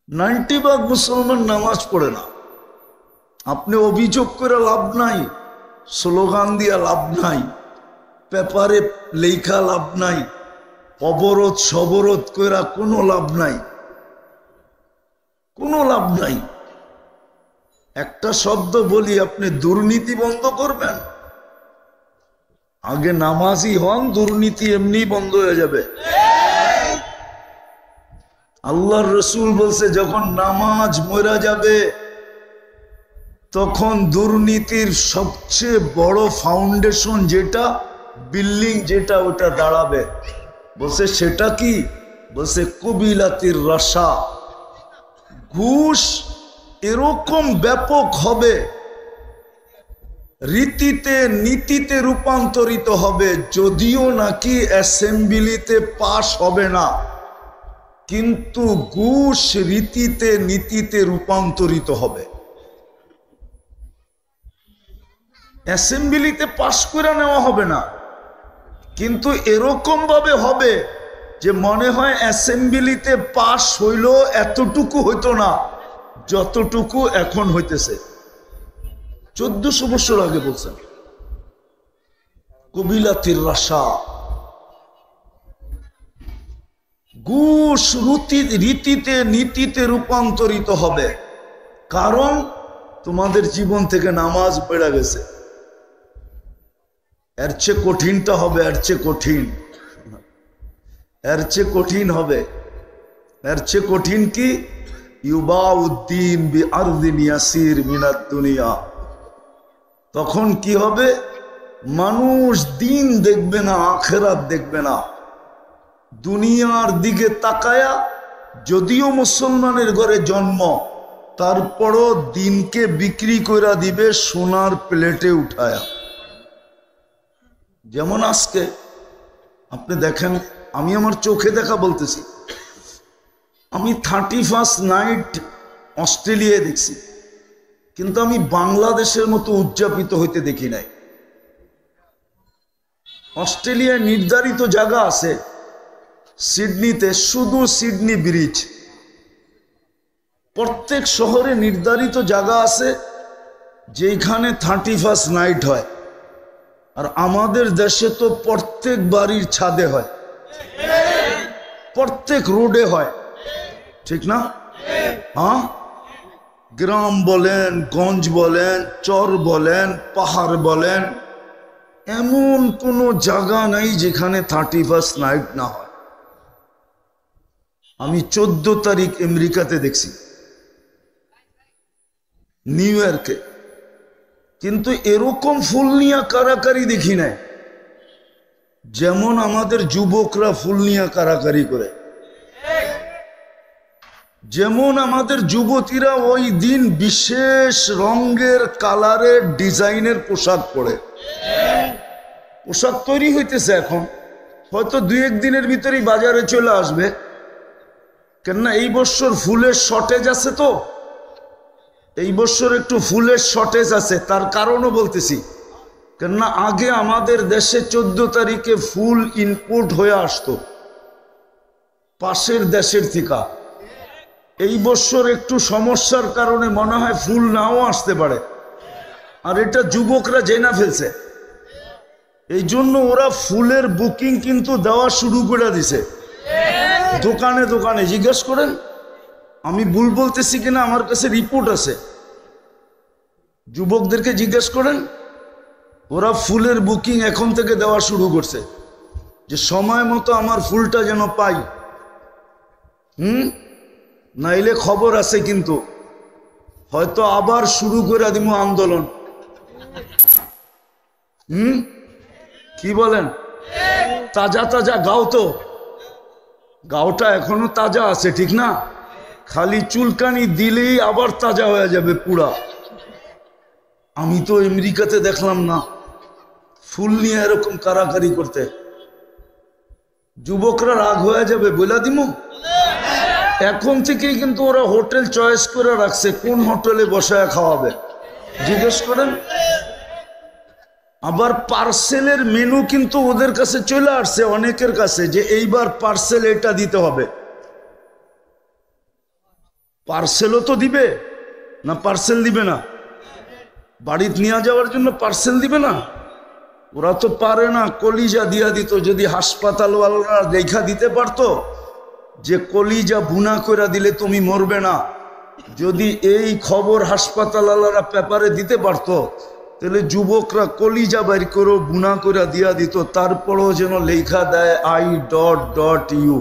90% মুসলমান নামাজ পড়ে না। আপনি অভিযোগ করে লাভ নাই, স্লোগান দিয়া লাভ নাই, পেপারে লেখা লাভ নাই, অবরোধ সবরোধ কইরা কোনো লাভ নাই, কোনো লাভ নাই। একটা শব্দ বলি, আপনি দুর্নীতি বন্ধ করবেন, আগে নামাজি হন, দুর্নীতি এমনি বন্ধ হয়ে যাবে। আল্লাহর রাসূল বলছে যখন নামাজ মরে যাবে তখন দুর্নীতির সবচেয়ে বড় ফাউন্ডেশন যেটা, বিল্ডিং যেটা, ওটা দাঁড়াবে। বলছে সেটা কি? বলছে কবিলাতির রাশা, ঘুষ এরকম ব্যাপক হবে, রীতিতে নীতিতে রূপান্তরিত হবে। যদিও নাকি অ্যাসেম্বলিতে পাশ হবে না, কিন্তু ঘুষ রীতিতে নীতিতে রূপান্তরিত হবে। অ্যাসেম্বলিতে পাশ করে নেওয়া হবে না, কিন্তু এরকম ভাবে হবে যে মনে হয় অ্যাসেম্বলিতে পাশ হইল এতটুকু হইতো না যতটুকু এখন হইতেছে। 1400 বছর আগে বলছেন কবিলাতির রাশা, ঘুষ রীতিতে নীতিতে রূপান্তরিত হবে। কারণ তোমাদের জীবন থেকে নামাজ বেড়ে গেছে। এর চেয়ে কঠিনটা হবে, এর চেয়ে কঠিন, এর চেয়ে কঠিন হবে। এর চেয়ে কঠিন কি? ইউবাউদ্দিন বিআরদিন ইয়াসির মিনাদ দুনিয়া। তখন কি হবে? মানুষ দিন দেখবে না, আখিরাত দেখবে না, দুনিয়ার দিকে তাকায়া, যদিও মুসলমানের ঘরে জন্ম, তারপরও দিনকে বিক্রি করে দিবে সোনার প্লেটে উঠায়া। যেমন আজকে আপনি দেখেন, আমি আমার চোখে দেখা বলতেছি, আমি 31st নাইট অস্ট্রেলিয়ায় দেখছি, কিন্তু আমি বাংলাদেশের মতো উদযাপিত হইতে দেখি নাই। অস্ট্রেলিয়ায় নির্ধারিত জায়গা আছে, সিডনিতে শুধু সিডনি ব্রিজ, প্রত্যেক শহরে নির্ধারিত জায়গা আছে যেখানে 31st নাইট হয়। আর আমাদের দেশে তো প্রত্যেক বাড়ির ছাদে হয়, প্রত্যেক রোডে হয়, ঠিক না? হ্যাঁ, গ্রাম বলেন, গঞ্জ বলেন, চর বলেন, পাহাড় বলেন, এমন কোনো জায়গা নাই যেখানে 31st নাইট না হয়। আমি 14 তারিখ আমেরিকাতে দেখছি, নিউ ইয়র্কে, কিন্তু এরকম ফুল নিয়ে কারাকারি দেখি নাই যেমন আমাদের যুবকরা ফুল নিয়ে কারাকারি করে। যেমন আমাদের যুবতীরা ওই দিন বিশেষ রঙের, কালারের, ডিজাইনের পোশাক পরে। পোশাক তৈরি হইতেছে এখন, হয়তো 2-1 দিনের ভিতরেই বাজারে চলে আসবে। কেননা এই বছর ফুলের শর্টেজ আছে, তো এই বছর একটু ফুলের শর্টেজ আছে। তার কারণও বলতেছি, কেননা আগে আমাদের দেশে 14 তারিখে ফুল ইনপুট হয়ে আসতো পাশের দেশের থেকে। এই বছর একটু সমস্যার কারণে মনে হয় ফুল নাও আসতে পারে, আর এটা যুবকরা জেনে ফেলছে। এই জন্য ওরা ফুলের বুকিং কিন্তু দেওয়া শুরু করে দিছে দোকানে দোকানে। জিজ্ঞেস করেন, আমি ভুল বলতেছি কিনা, আমার কাছে রিপোর্ট আছে। যুবকদেরকে জিজ্ঞেস করেন, ওরা ফুলের বুকিং এখন থেকে দেওয়া শুরু করছে, যে সময় মতো আমার ফুলটা যেন পাই। নাইলে খবর আছে কিন্তু হয়তো আবার শুরু করে দিব আন্দোলন। কি বলেন? তাজা তাজা গাও তো, গাওটা এখনো তাজা আছে, ঠিক না? খালি চুলকানি দিলেই আবার তাজা হয়ে যাবে পুরা। আমি তো আমেরিকাতে দেখলাম না ফুল নিয়ে এরকম কারাকারি করতে, যুবকরা রাগ হয়ে যাবে বলে দিমু। এখন থেকেই কিন্তু ওরা হোটেল চয়েস করে রাখছে কোন হোটেলে বসায় খাওয়াবে, জিজ্ঞেস করেন। আবার পার্সেলের মেনু কিন্তু ওদের কাছে চলে আসছে, অনেকের কাছে, যে এইবার পার্সেল এটা দিতে হবে। পার্সেলও তো দিবে না? পার্সেল দিবে না? বাড়িতে নিয়ে যাওয়ার জন্য পার্সেল দিবে না? ওরা তো পারে না, কলিজা দিয়া দিত। যদি হাসপাতালওয়ালারা দেখা দিতে পারতো যে কলিজা ভুনা করে দিলে তুমি মরবে না, যদি এই খবর হাসপাতালওয়ালারা পেপারে দিতে পারতো, তাহলে যুবকরা কলিজা বাইর করে বুনা করে দিয়া দিত। তারপরও যেন লেখা দেয় I.U।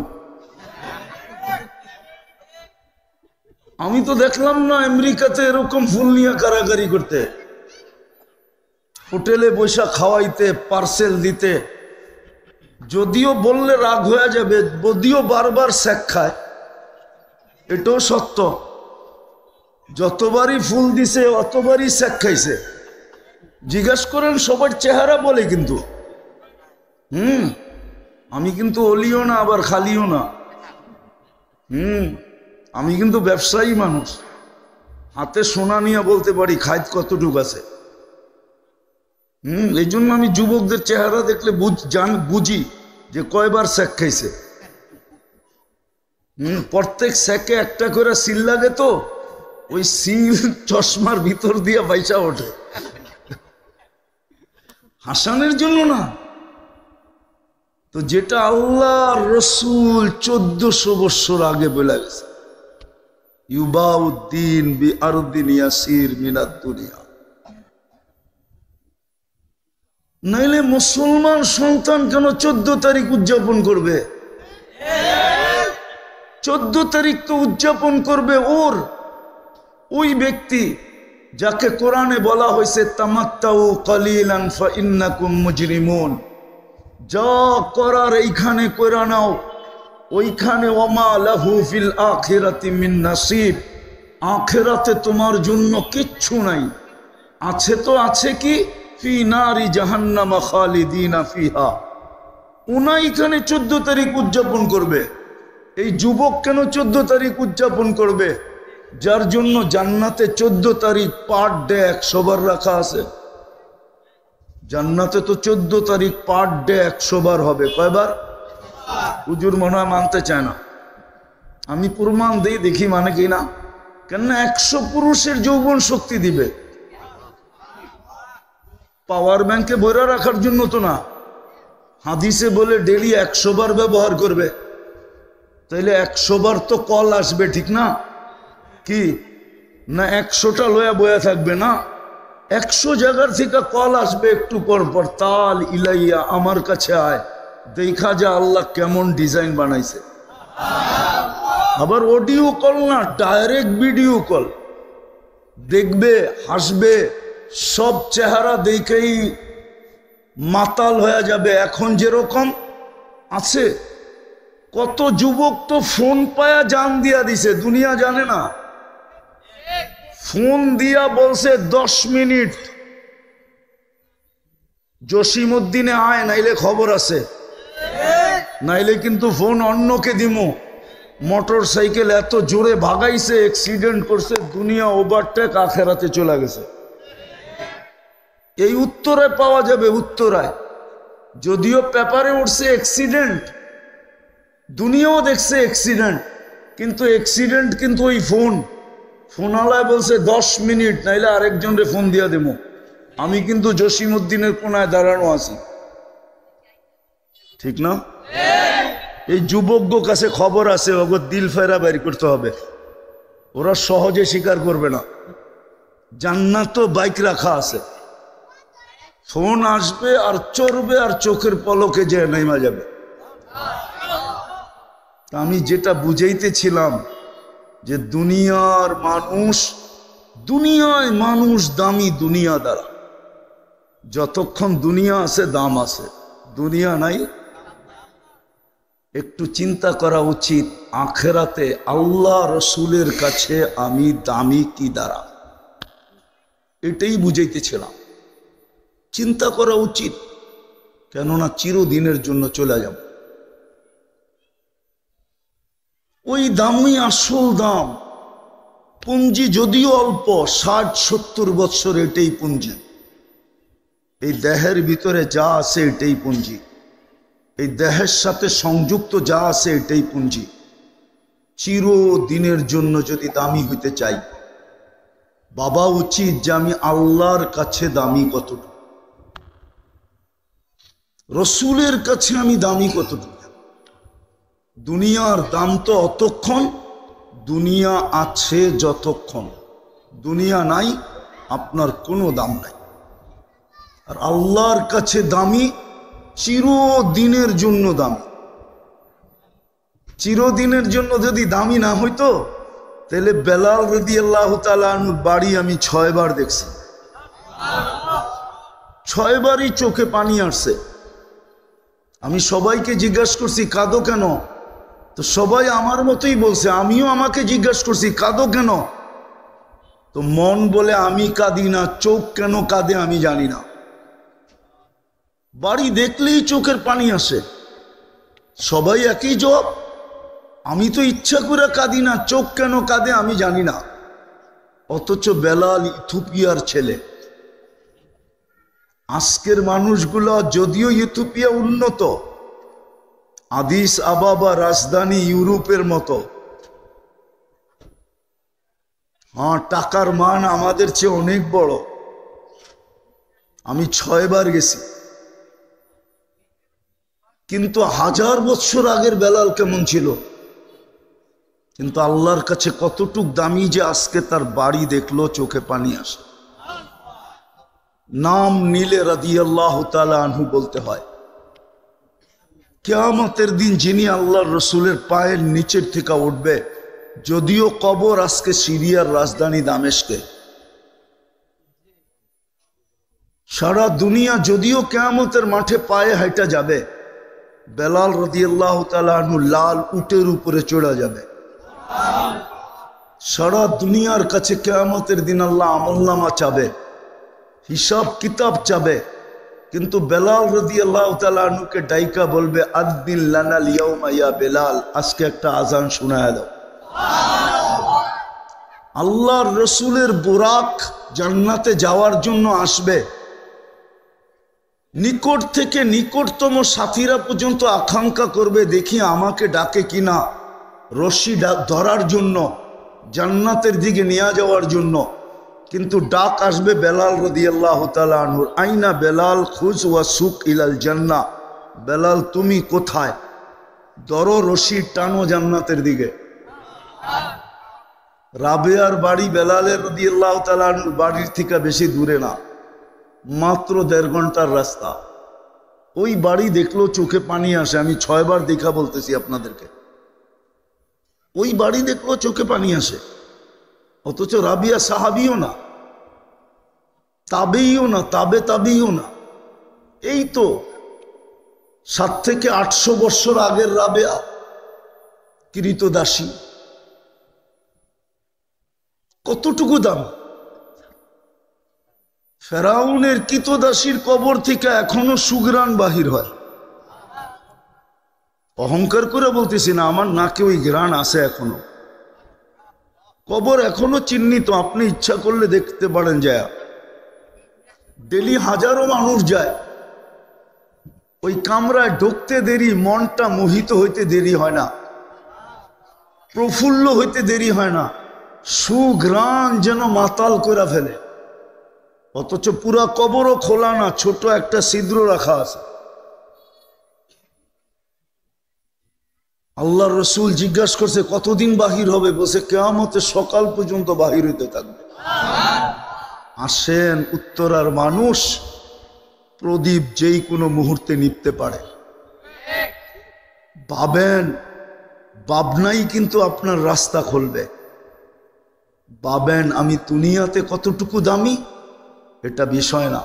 আমি তো দেখলাম না আমেরিকাতে এরকম ফুল নিয়ে কারাকারি করতে, হোটেলে বসে খাওয়াইতে, পার্সেল দিতে। যদিও বললে রাগ হয়ে যাবে, যদিও বারবার শেক খায়, এটাও সত্য। যতবারই ফুল দিছে অতবারই শেক খাইছে। জিজ্ঞাসা করেন, সবার চেহারা বলে কিন্তু। আমি কিন্তু অলিও না আবার খালিও না। আমি কিন্তু ব্যবসায়ী মানুষ, হাতে সোনা নিয়ে বলতে পারি খাইত কতটুক আছে। এই জন্য আমি যুবকদের চেহারা দেখলে বুঝি যে কয়বার শেক খাইছে। প্রত্যেক শেকে একটা করে সিল লাগে, তো ওই সিল চশমার ভিতর দিয়ে বাইচা ওঠে। হাসানের জন্য না তো, যেটা আল্লাহ রসুল 1400 বছর আগে বলে গেছে, ইউবাউদ্দিন বি আরদিন ইয়াসির মিনাদ দুনিয়া। নাইলে মুসলমান সন্তান কেন 14 তারিখ উদযাপন করবে? 14 তারিখ তো উদযাপন করবে ওই ব্যক্তি যাকে কোরআনে বলা হয়েছে তামাত্তাউ কালিলান ফা ইন্নাকুম মুজরিমুন। যা করার এইখানে কইরা নাও, ওইখানে ওমা লাহু ফিল আখিরাতি মিন নাসিব। আখিরাতে তোমার জন্য কিচ্ছু নাই। আছে তো আছে কি, ফি নারি জাহান্নাম খালিদিনা ফিহা। উনা এখানে 14 তারিখ উদযাপন করবে। এই যুবক কেন 14 তারিখ উদযাপন করবে? যার জন্য জান্নাতে 14 তারিখ পার ডে 100 বার রাখা আছে। জান্নাতে তো 14 তারিখ পার ডে 100 বার হবে। কয়বার? হুজুর মনে হয় মানতে চায় না। আমি প্রমাণ দিই, দেখি মানে কি না। কেননা 100 পুরুষের যৌবন শক্তি দিবে, পাওয়ার ব্যাংকে ভরে রাখার জন্য তো না। হাদিসে বলে ডেলি 100 বার ব্যবহার করবে, তাইলে 100 বার তো কল আসবে, ঠিক না? কি না 100টা লয়া বয়া থাকবে না, 100 জায়গার থেকে কল আসবে একটু পর পর। তাল ইলাইয়া, আমার কাছে আয়, দেখা যা আল্লাহ কেমন ডিজাইন বানাইছে। আবার অডিও কল না, ডাইরেক্ট ভিডিও কল। দেখবে, হাসবে, সব চেহারা দেখেই মাতাল হয়ে যাবে। এখন যেরকম আছে, কত যুবক তো ফোন পায়া জান দিয়া দিছে, দুনিয়া জানে না। ফোন দিয়া বলছে 10 মিনিট জসিমউদ্দিনে আয়, নাইলে খবর আছে, নাইলে কিন্তু ফোন অন্যকে দিমু। মোটর সাইকেল এত জোরে ভাগাইছে, অ্যাক্সিডেন্ট করছে, দুনিয়া ওভারটেক, আখেরাতে চলে গেছে। এই উত্তরায় পাওয়া যাবে, উত্তরায়। যদিও পেপারে উঠছে অ্যাক্সিডেন্ট, দুনিয়াও দেখছে অ্যাক্সিডেন্ট, কিন্তু অ্যাক্সিডেন্ট কিন্তু ওই ফোনালায় বলছে 10 মিনিট, নাইলে আরেকজনরে ফোন দিয়া দেবো। আমি কিন্তু জসিমউদ্দিনের কোনায় দাঁড়ানো আছি, ঠিক না? এই যুবক কাছে খবর আছে, ওগো দিল ফেরা বের করতে হবে। ওরা সহজে স্বীকার করবে না। জান্নাত বাইক রাখা আছে, ফোন আসবে আর চড়বে, আর চোখের পলকে যে নেমে যাবে। আমি যেটা বুঝাইতেছিলাম যে দুনিয়ার মানুষ দুনিয়ায় মানুষ দামি দুনিয়া দ্বারা, যতক্ষণ দুনিয়া আছে দাম আছে, দুনিয়া নাই। একটু চিন্তা করা উচিত আখেরাতে আল্লাহ রসুলের কাছে আমি দামি কি দ্বারা, এটাই বুঝাইতেছিলাম। চিন্তা করা উচিত, কেননা চিরদিনের জন্য চলে যাব। ওই দামই আসল দাম। পুঁজি যদিও অল্প, 60-70 বৎসর এটাই পুঁজি। এই দেহের ভিতরে যা আছে এটাই পুঁজি, এই দেহের সাথে সংযুক্ত যা আছে এটাই পুঁজি। চিরদিনের জন্য যদি দামি হইতে চাই, বাবা উচিত যে আমি আল্লাহর কাছে দামি কতটুকু, রসুলের কাছে আমি দামি কতটুকু। দুনিয়ার দাম তো অতক্ষণ, দুনিয়া আছে যতক্ষণ। দুনিয়া নাই, আপনার কোনো দাম নাই। আর আল্লাহর কাছে দামি, চিরদিনের জন্য দামি। চিরদিনের জন্য যদি দামি না হইতো, তাহলে বেলাল রাদিয়াল্লাহু তাআলা আনহুর বাড়ি আমি 6 বার দেখছি। 6 বারই চোখে পানি আসছে। আমি সবাইকে জিজ্ঞাসা করছি কাঁদো কেন, তো সবাই আমার মতোই বলছে। আমিও আমাকে জিজ্ঞাসা করছি কাঁদো কেন, তো মন বলে আমি কাঁদি না, চোখ কেন কাঁদে আমি জানি না। বাড়ি দেখলেই চোখের পানি আসে। সবাই একই জবাব, আমি তো ইচ্ছা করে কাঁদি না, চোখ কেন কাঁদে আমি জানি না। অথচ বেলাল ইথিওপিয়ার ছেলে। আজকের মানুষগুলো যদিও ইথিওপিয়া উন্নত, আদিস আবাবা রাজধানী ইউরোপের মতো, হ্যাঁ টাকার মান আমাদের চেয়ে অনেক বড়। আমি 6 বার গেছি। কিন্তু 1000 বছর আগের বেলাল কেমন ছিল, কিন্তু আল্লাহর কাছে কতটুক দামি যে আজকে তার বাড়ি দেখলো চোখে পানি আসে। নাম নিলে রাদিয়াল্লাহু তাআলা আনহু বলতে হয়। কিয়ামতের দিন যিনি আল্লাহর রসুলের পায়ের নিচের থেকে উঠবে, যদিও কবর আজকে সিরিয়ার রাজধানী দামেস্কে, সারা দুনিয়া যদিও কিয়ামতের মাঠে পায়ে হাঁটা যাবে, বেলাল রাদিয়াল্লাহু তাআলা আনহু লাল উটের উপরে চড়া যাবে। সারা দুনিয়ার কাছে কিয়ামতের দিন আল্লাহ আমলনামা চাবে, হিসাব কিতাব চাবে, কিন্তু বেলাল রাদিয়াল্লাহু তাআলা আনহুকে ডাইকা বলবে আদ্দিন লানাল ইয়াউমা ইয়া বেলাল, আজকে একটা আজান শোনায় দাও। আল্লাহর রসুলের বুরাক জান্নাতে যাওয়ার জন্য আসবে। নিকট থেকে নিকটতম সাথীরা পর্যন্ত আকাঙ্ক্ষা করবে দেখি আমাকে ডাকে কিনা, রশি ধরার জন্য, জান্নাতের দিকে নিয়ে যাওয়ার জন্য। কিন্তু ডাক আসবে বেলাল রাদিয়াল্লাহু তাআলা আনহুর, আইনা বেলাল খুজ ওয়া সুক ইলাল জান্নাহ, বেলাল তুমি কোথায়, ধরো রশি টানো জান্নাতের দিকে। রাবেয়ার বাড়ি বেলালের রাদিয়াল্লাহু তাআলা আনহুর বাড়ির থেকে বেশি দূরে না, মাত্র 1.5 ঘন্টার রাস্তা। ওই বাড়ি দেখলো চোখে পানি আসে। আমি 6 বার দেখা বলতেছি আপনাদেরকে। ওই বাড়ি দেখলো চোখে পানি আসে। অথচ রাবিয়া সাহাবিও না, তাবেইও না, তাবেইও না। এই তো 700 থেকে 800 বৎসর আগের রাবেয়া, কৃতদাসী। কতটুকু দাম। ফেরাউনের কৃতদাসীর কবর থেকে এখনো সুঘ্রাণ বাহির হয়। অহংকার করে বলতেছি না, আমার নাকে ওই ঘ্রাণ আছে এখনো। কবর এখনো চিহ্নিত, আপনি ইচ্ছা করলে দেখতে পারেন। যায় ডেলি হাজারো মানুষ যায়। ওই কামরায় ঢুকতে দেরি, মনটা মোহিত হইতে দেরি হয় না, প্রফুল্ল হইতে দেরি হয় না, সুঘ্রাণ যেন মাতাল করে ফেলে। অথচ পুরা কবরও খোলা না, ছোট একটা ছিদ্র রাখা আছে। আল্লাহর রসুল জিজ্ঞাসা করছে কতদিন বাহির হবে, বসে কিয়ামতের সকাল পর্যন্ত বাহির হইতে থাকবে। আসেন, উত্তরার মানুষ, প্রদীপ যেই কোনো মুহূর্তে নিভতে পারে। ভাবেন, ভাবনাই কিন্তু আপনার রাস্তা খুলবে। ভাবেন আমি দুনিয়াতে কতটুকু দামি, এটা বিষয় না।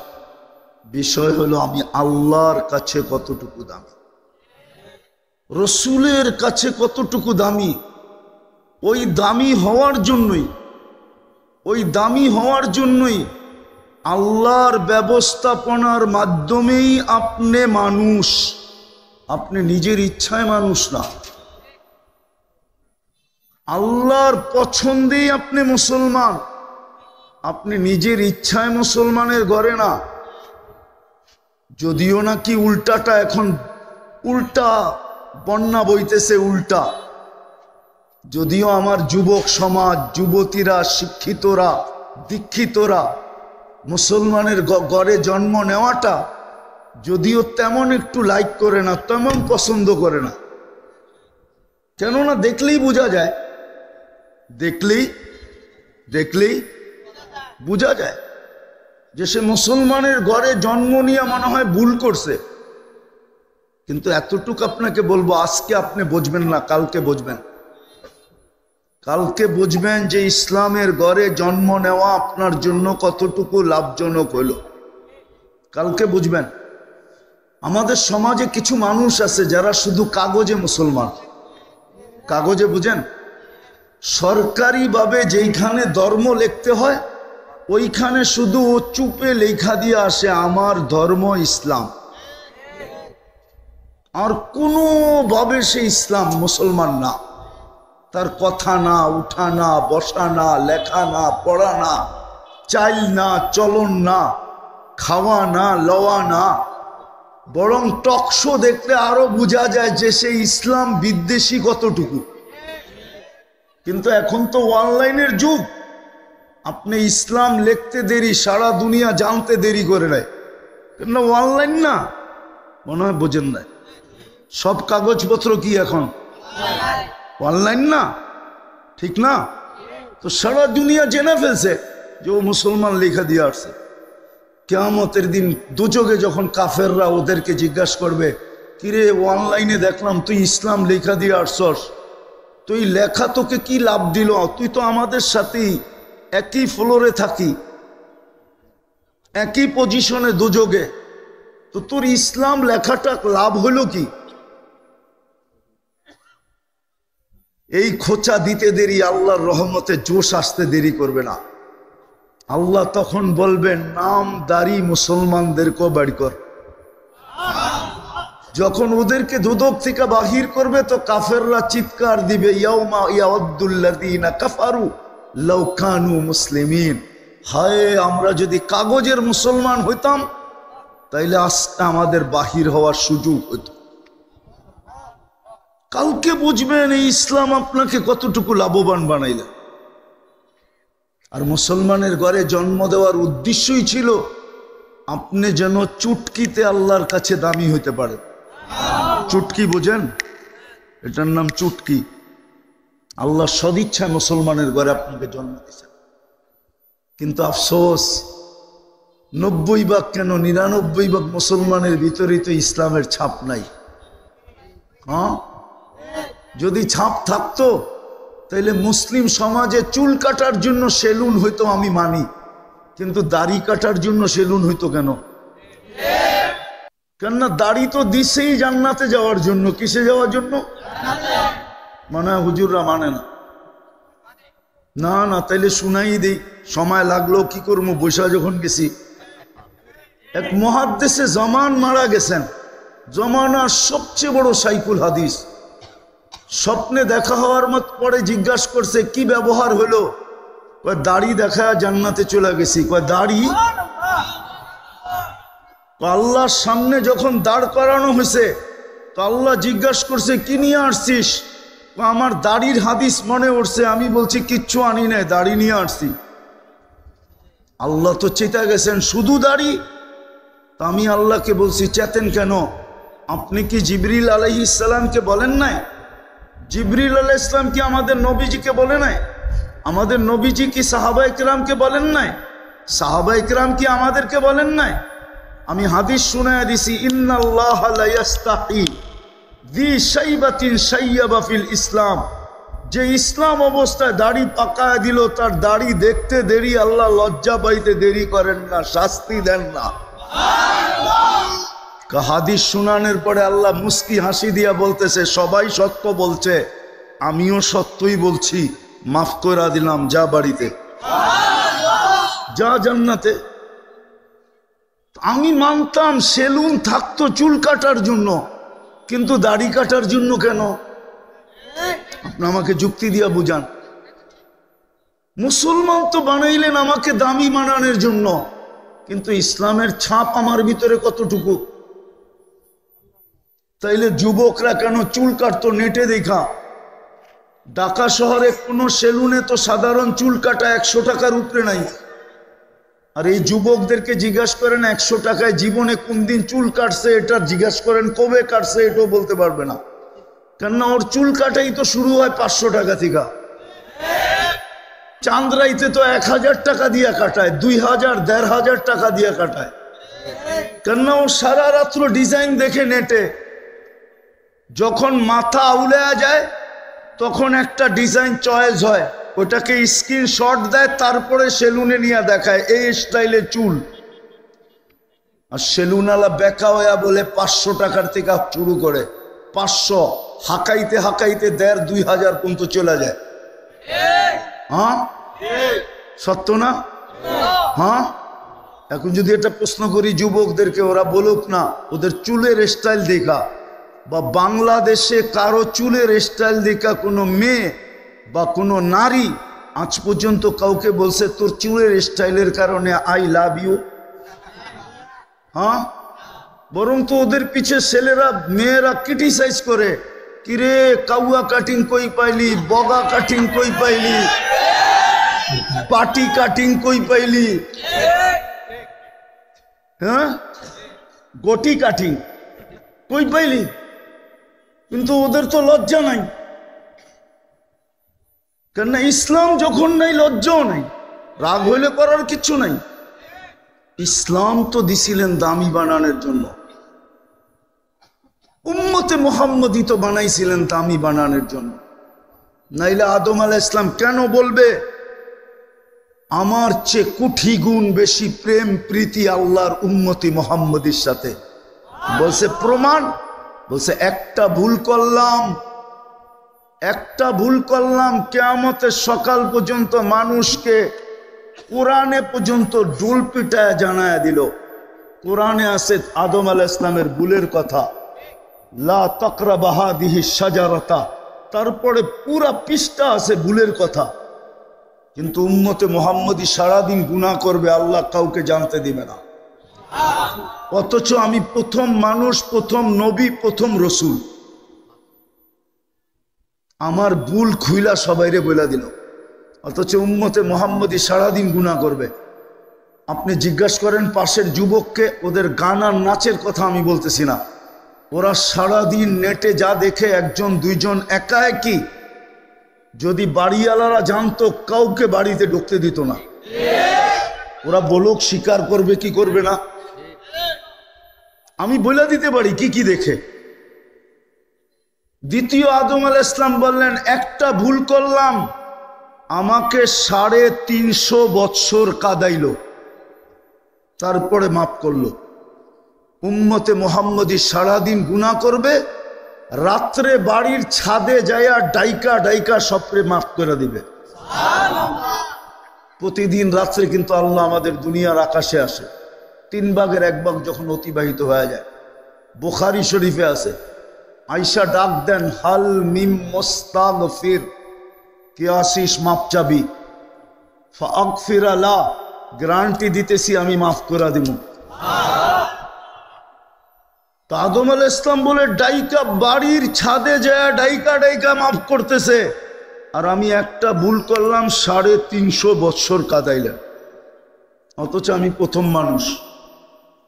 বিষয় হলো আমি আল্লাহর কাছে কতটুকু দামি, রসুলের কাছে কতটুকু দামি। ওই দামি হওয়ার জন্যই আল্লাহর ব্যবস্থাপনার মাধ্যমেই আপনি মানুষ, আপনি নিজের ইচ্ছায় মানুষ না। আল্লাহর পছন্দেই আপনি মুসলমান, আপনি নিজের ইচ্ছায় মুসলমানের ঘরে না। যদিও নাকি উল্টাটা এখন উল্টা বন্যা বইতেছে উল্টা, যদিও আমার যুবক সমাজ, যুবতীরা, শিক্ষিতরা, দীক্ষিতরা মুসলমানের ঘরে জন্ম নেওয়াটা যদিও তেমন একটু লাইক করে না, তেমন পছন্দ করে না। কেননা দেখলেই বোঝা যায়, দেখলেই বোঝা যায় যে সে মুসলমানের ঘরে জন্ম নিয়ে মনে হয় ভুল করছে। কিন্তু এতটুকু আপনাকে বলবো, আজকে আপনি বুঝবেন না, কালকে বুঝবেন যে ইসলামের ঘরে জন্ম নেওয়া আপনার জন্য কতটুকু লাভজনক হলো, কালকে বুঝবেন। আমাদের সমাজে কিছু মানুষ আছে যারা শুধু কাগজে মুসলমান, কাগজে, বুঝেন, সরকারিভাবে যেইখানে ধর্ম লিখতে হয় ওইখানে শুধু ও চুপে লেখা দিয়ে আসে আমার ধর্ম ইসলাম, আর কোনোভাবে সে ইসলাম মুসলমান না। তার কথা না, উঠা না, বসা না, লেখা না, পড়া না, চাইল না, চলন না, খাওয়া না, লওয়া না। বরং টকশো দেখলে আরো বোঝা যায় যে সে ইসলাম বিদ্বেষী কতটুকু। কিন্তু এখন তো অনলাইনের যুগ, আপনি ইসলাম লিখতে দেরি, সারা দুনিয়া জানতে দেরি করে নেয়, কেন অনলাইন না, মনে হয় বোঝেন না। সব কাগজপত্র কি এখন অনলাইন না, ঠিক না? তো সারা দুনিয়া জেনে ফেলছে যে ও মুসলমান লেখা দিয়ে আসছে। কিয়ামতের দিন দুচোখে যখন কাফেররা ওদেরকে জিজ্ঞাসা করবে, কিরে অনলাইনে দেখলাম তুই ইসলাম লেখা দিয়ে আসছস, তুই লেখা তোকে কি লাভ দিল? তুই তো আমাদের সাথেই একই ফ্লোরে থাকি, একই পজিশনে দুযোগে, তো তোর ইসলাম লেখাটা লাভ হলো কি? এই খোঁচা দিতে দেরি আল্লাহর রহমতে জোশ আসতে দেরি করবে না। আল্লাহ তখন বলবেন নামদারি মুসলমানদেরকেও বাড়ি কর। যখন ওদেরকে দুদক থেকে বাহির করবে তো কাফেররা চিৎকার দিবে, ইয়াউমা ইয়াউদ্দুল্লাযীনা কাফারু লাউ কানু মুসলিমিন। হায়, আমরা যদি কাগজের মুসলমান হইতাম তাইলে আজকে আমাদের বাহির হওয়ার সুযোগ হতো। কালকে বুঝবেন এই ইসলাম আপনাকে কতটুকু লাভবান বানাইল। আর মুসলমানের ঘরে জন্ম দেওয়ার উদ্দেশ্যই ছিল আপনি যেন চুটকিতে আল্লাহর কাছে দামি হইতে পারেন। চুটকি বোঝেন? এটার নাম চুটকি। আল্লাহ সদিচ্ছায় মুসলমানের ঘরে আপনাকে জন্ম দিয়েছেন, কিন্তু আফসোস 90 কেন 99 মুসলমানের ভিতরে তো ইসলামের ছাপ নাই। হ্যাঁ, যদি ছাপ থাকতো তাহলে মুসলিম সমাজে চুল কাটার জন্য সেলুন হইতো, আমি মানি, কিন্তু দাড়ি কাটার জন্য সেলুন হইতো কেন? কেননা দাড়ি তো দিছেই জান্নাতে যাওয়ার জন্য। কিসে যাওয়ার জন্য? মানে হুজুররা মানে না, না তাইলে শুনাই দেই, সময় লাগলো কি করবো, বৈশা যখন গেছি। এক মুহাদ্দিসে জামান মারা গেছেন, জমানার সবচেয়ে বড় শাইখুল হাদিস। স্বপ্নে দেখা হওয়ার মত পরে জিজ্ঞাসা করছে কি ব্যবহার হলো? কয় দাড়ি দেখা জান্নাতে চলে গেছি। কয় দাড়ি? আল্লাহর সামনে যখন দাঁড় করানো হয়েছে তো আল্লাহ জিজ্ঞাসা করছে কি নিয়ে আসছিস? আমার দাড়ির হাদিস মনে উঠছে। আমি বলছি কিচ্ছু আনি নাই, দাড়ি নিয়ে আসছি। আল্লাহ তো চেতা গেছেন, শুধু দাড়ি? তা আমি আল্লাহকে বলছি চেতেন কেন? আপনি কি জিবরিল আলাইহিস সালামকে বলেন নাই? জিবরিল আলাইহিস সালাম কি আমাদের নবীজিকে বলে নাই? আমাদের নবীজি কি সাহাবায়ে কেরামকে বলেন নাই? সাহাবায়ে কেরাম কি আমাদেরকে বলেন নাই? আমি হাদিস শুনায়া দিছি, ইন্নাল্লাহা লা ইস্তাহি যী শাইবাতিন শাইয়াবা ফিল ইসলাম যে ইসলাম অবস্থায় দাড়ি পাকায় দিল, তার দাড়ি দেখতে দেরি, আল্লাহ লজ্জা পাইতে দেরি করেন না, শাস্তি দেন না। হাদিস শুনানোর পরে আল্লাহ মুস্কি হাসি দিয়া বলতেছে, সবাই সত্য বলছে, আমিও সত্যই বলছি, মাফ করে দিলাম, যা বাড়িতে, যা জান্নাতে। আমি মানতাম সেলুন থাকতো চুল কাটার জন্য, কিন্তু দাড়ি কাটার জন্য কেন? আপনি আমাকে যুক্তি দিয়া বুঝান। মুসলমান তো বানাইলেন আমাকে দামি বানানোর জন্য, কিন্তু ইসলামের ছাপ আমার ভিতরে কতটুকু? তাইলে যুবকরা কেন চুল কাটতো নেটে দেখা? ঢাকা শহরে কোনো সেলুনে তো সাধারণ চুল কাটা 100 টাকার উপরে নাই। আর এই যুবকদেরকে জিজ্ঞাসা করেন 100 টাকায় জীবনে কোন দিন চুল কাটছে, এটা জিজ্ঞাসা করেন কবে কাটছে, এটাও বলতে পারবে না। কেননা ওর চুল কাটাই তো শুরু হয় 500 টাকা থেকে। চাঁদরাইতে তো 1000 টাকা দিয়া কাটায়, 2000, 1500 টাকা দিয়া কাটায়। কেননা ও সারা রাত্র ডিজাইন দেখে নেটে, যখন মাথা আউলে যায় তখন একটা ডিজাইন চয়েস হয়, ওটাকে স্ক্রিনশট দেয়, তারপরে সেলুনে নিয়ে দেখায় এই স্টাইলে চুল। আর সেলুনওয়ালা বেকা হইয়া বলে 500 টাকার থেকে শুরু করে, 500 হাঁকাইতে হাঁকাইতে 1500-2000 পর্যন্ত চলে যায়। হ্যাঁ সত্য না? হ্যাঁ। এখন যদি এটা প্রশ্ন করি যুবকদেরকে, ওরা বলুক না ওদের চুলের স্টাইল দেখা, বা বাংলাদেশে কারো চুলের স্টাইল দেখা কোনো মেয়ে বা কোনো নারী আজ পর্যন্ত কাউকে বলছে তোর চুলের স্টাইলের কারণে আই লাভ ইউ? হ্যাঁ। বরং তো ওদের পিছে ছেলেরা মেয়েরা ক্রিটিসাইজ করে, কিরে কাউয়া কাটিং কই পাইলি, বগা কাটিং কই পাইলি, পাটি কাটিং কই পাইলি, হ্যাঁ গটি কাটিং কই পাইলি? কিন্তু ওদের তো লজ্জা নাই, কেননা ইসলাম যখন নাই লজ্জাও নাই, রাগ হইলে করার কিছু নাই। ইসলাম তো দিছিলেন দামি বানানোর জন্য, উম্মতে মুহাম্মদী তো বানাইছিলেন দামি বানানোর জন্য। নাইলে আদম আলাইহিস সালাম কেন বলবে আমার চেয়ে কোটি গুণ বেশি প্রেম প্রীতি আল্লাহর উম্মতি মুহাম্মদীর সাথে? বলছে প্রমাণ, বলছে একটা ভুল করলাম কিয়ামতের সকাল পর্যন্ত মানুষকে কোরআনে পর্যন্ত ডুল পিটায় জানায় দিল। কোরআনে আছে আদম আলাইহিস সালামের ভুলের কথা, লা তাকরাবা হাদিহি শাজারাতা, তারপরে পুরা পৃষ্ঠা আছে ভুলের কথা। কিন্তু উম্মতে মুহাম্মদী সারাদিন গুনাহ করবে, আল্লাহ কাউকে জানতে দিবে না। অথচ আমি প্রথম মানুষ, প্রথম নবী, প্রথম রসুল, আমার ভুল খুইলা সবাইরে বইলা দিল। অথচ উম্মতে মুহাম্মদী সারাদিন গুনাহ করবে। আপনি জিজ্ঞাসা করেন পাশের যুবককে, ওদের গান আর নাচের কথা আমি বলতেছি না, ওরা সারাদিন নেটে যা দেখে, একজন দুইজন একা একই, যদি বাড়িওয়ালারা জানতো কাউকে বাড়িতে ঢুকতে দিত না। ওরা বলুক, স্বীকার করবে কি করবে না? আমি বলে দিতে পারি কি কি দেখে। দ্বিতীয় আদম আলাইহিস সালাম বললেন একটা ভুল করলাম, আমাকে 350 বৎসর কাঁদাইল, তারপরে মাফ করলো। উম্মতে মুহাম্মদী সারাদিন গুনাহ করবে, রাত্রে বাড়ির ছাদে যায়া ডাইকা ডাইকা সবরে মাফ করে দিবে। প্রতিদিন রাত্রে কিন্তু আল্লাহ আমাদের দুনিয়ার আকাশে আসে, 3 ভাগের 1 ভাগ যখন অতিবাহিত হয়ে যায়। বুখারী শরীফে আছে, আয়েশা ডাক দেন, হাল মিম মুস্তাগফির, কে আসিস মাফ চাবি? ফাগফির লা, গ্যারান্টি দিতেছি আমি মাফ করে দিব। তো আদম আলাইহিস সালাম বলে ডাইকা বাড়ির ছাদে যায় ডাইকা ডাইকা মাফ করতেছে, আর আমি একটা ভুল করলাম 350 বৎসর কাঁদাইলেন। অথচ আমি প্রথম মানুষ,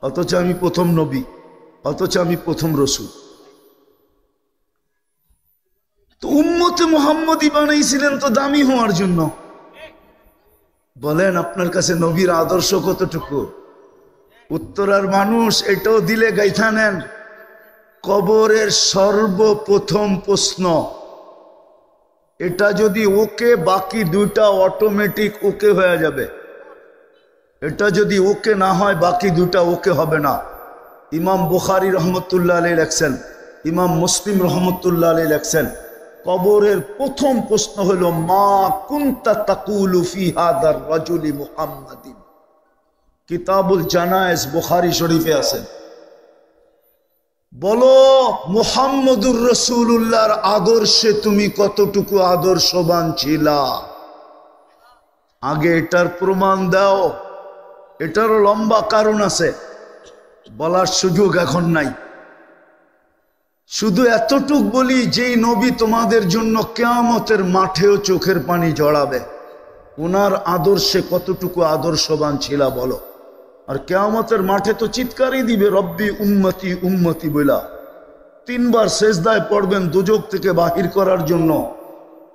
অথচ আমি প্রথম নবী, অথচ আমি প্রথম রসুল। তো উম্মতে মুহাম্মদী বানাইছিলেন তো দামি হওয়ার জন্য। বলেন আপনার কাছে নবীর আদর্শ কতটুকু? উত্তরার মানুষ এটাও দিলে গাইথা নেন। কবরের সর্বপ্রথম প্রশ্ন, এটা যদি ওকে, বাকি দুইটা অটোমেটিক ওকে হয়ে যাবে। এটা যদি ওকে না হয় বাকি দুটা ওকে হবে না। ইমাম বুখারী রহমতুল্লাহ আলাইহি লেখছেন, ইমাম মুসলিম রহমতুল্লাহ আলাইহি লেখছেন, কবরের প্রথম প্রশ্ন হলো মা কুনতা তাকুলু ফি হাদার রাজুলি মুহাম্মাদিন। কিতাবুল জানায়েজ বুখারী শরীফে আছে। বলো মুহাম্মদুর রাসূলুল্লাহর আদর্শে তুমি কতটুকু আদর্শবান ছিলা, আগে এটার প্রমাণ দাও। এটারও লম্বা কারণ আছে, বলার সুযোগ এখন নাই। শুধু এতটুক বলি, যেই নবী তোমাদের জন্য কিয়ামতের মাঠেও চোখের পানি ঝরাবে, ওনার আদর্শে কতটুকু আদর্শবান ছিলা বলো। আর কিয়ামতের মাঠে তো চিৎকারই দিবে রব্বি উম্মতি উম্মতি বইলা। 3 বার সেজদায় পড়বেন দোজখ থেকে বাহির করার জন্য।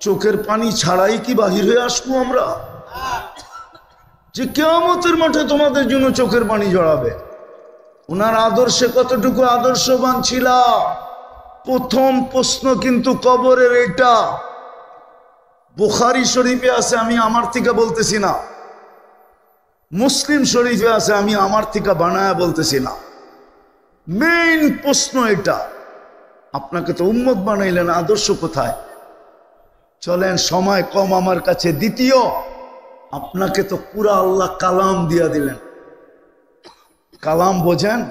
চোখের পানি ছাড়াই কি বাহির হয়ে আসবো আমরা? যে কিয়ামতের মাঠে তোমাদের জন্য চোখের পানি ঝরাবে, ওনার আদর্শে কতটুকু আদর্শবান ছিলা। প্রথম প্রশ্ন কিন্তু কবরের এটা। বুখারী শরীফে আছে, আমি আমার থেকে বলতেছি না। মুসলিম শরীফে আছে, আমি আমার থেকে বানায়া বলতেছি না। মেইন প্রশ্ন এটা। আপনাকে তো উম্মত বানাইলেন, আদর্শ কোথায়? চলেন, সময় কম আমার কাছে। দ্বিতীয়, আপনাকে তো পুরা আল্লাহ কালাম দিয়া দিলেন। কালাম বোঝেন?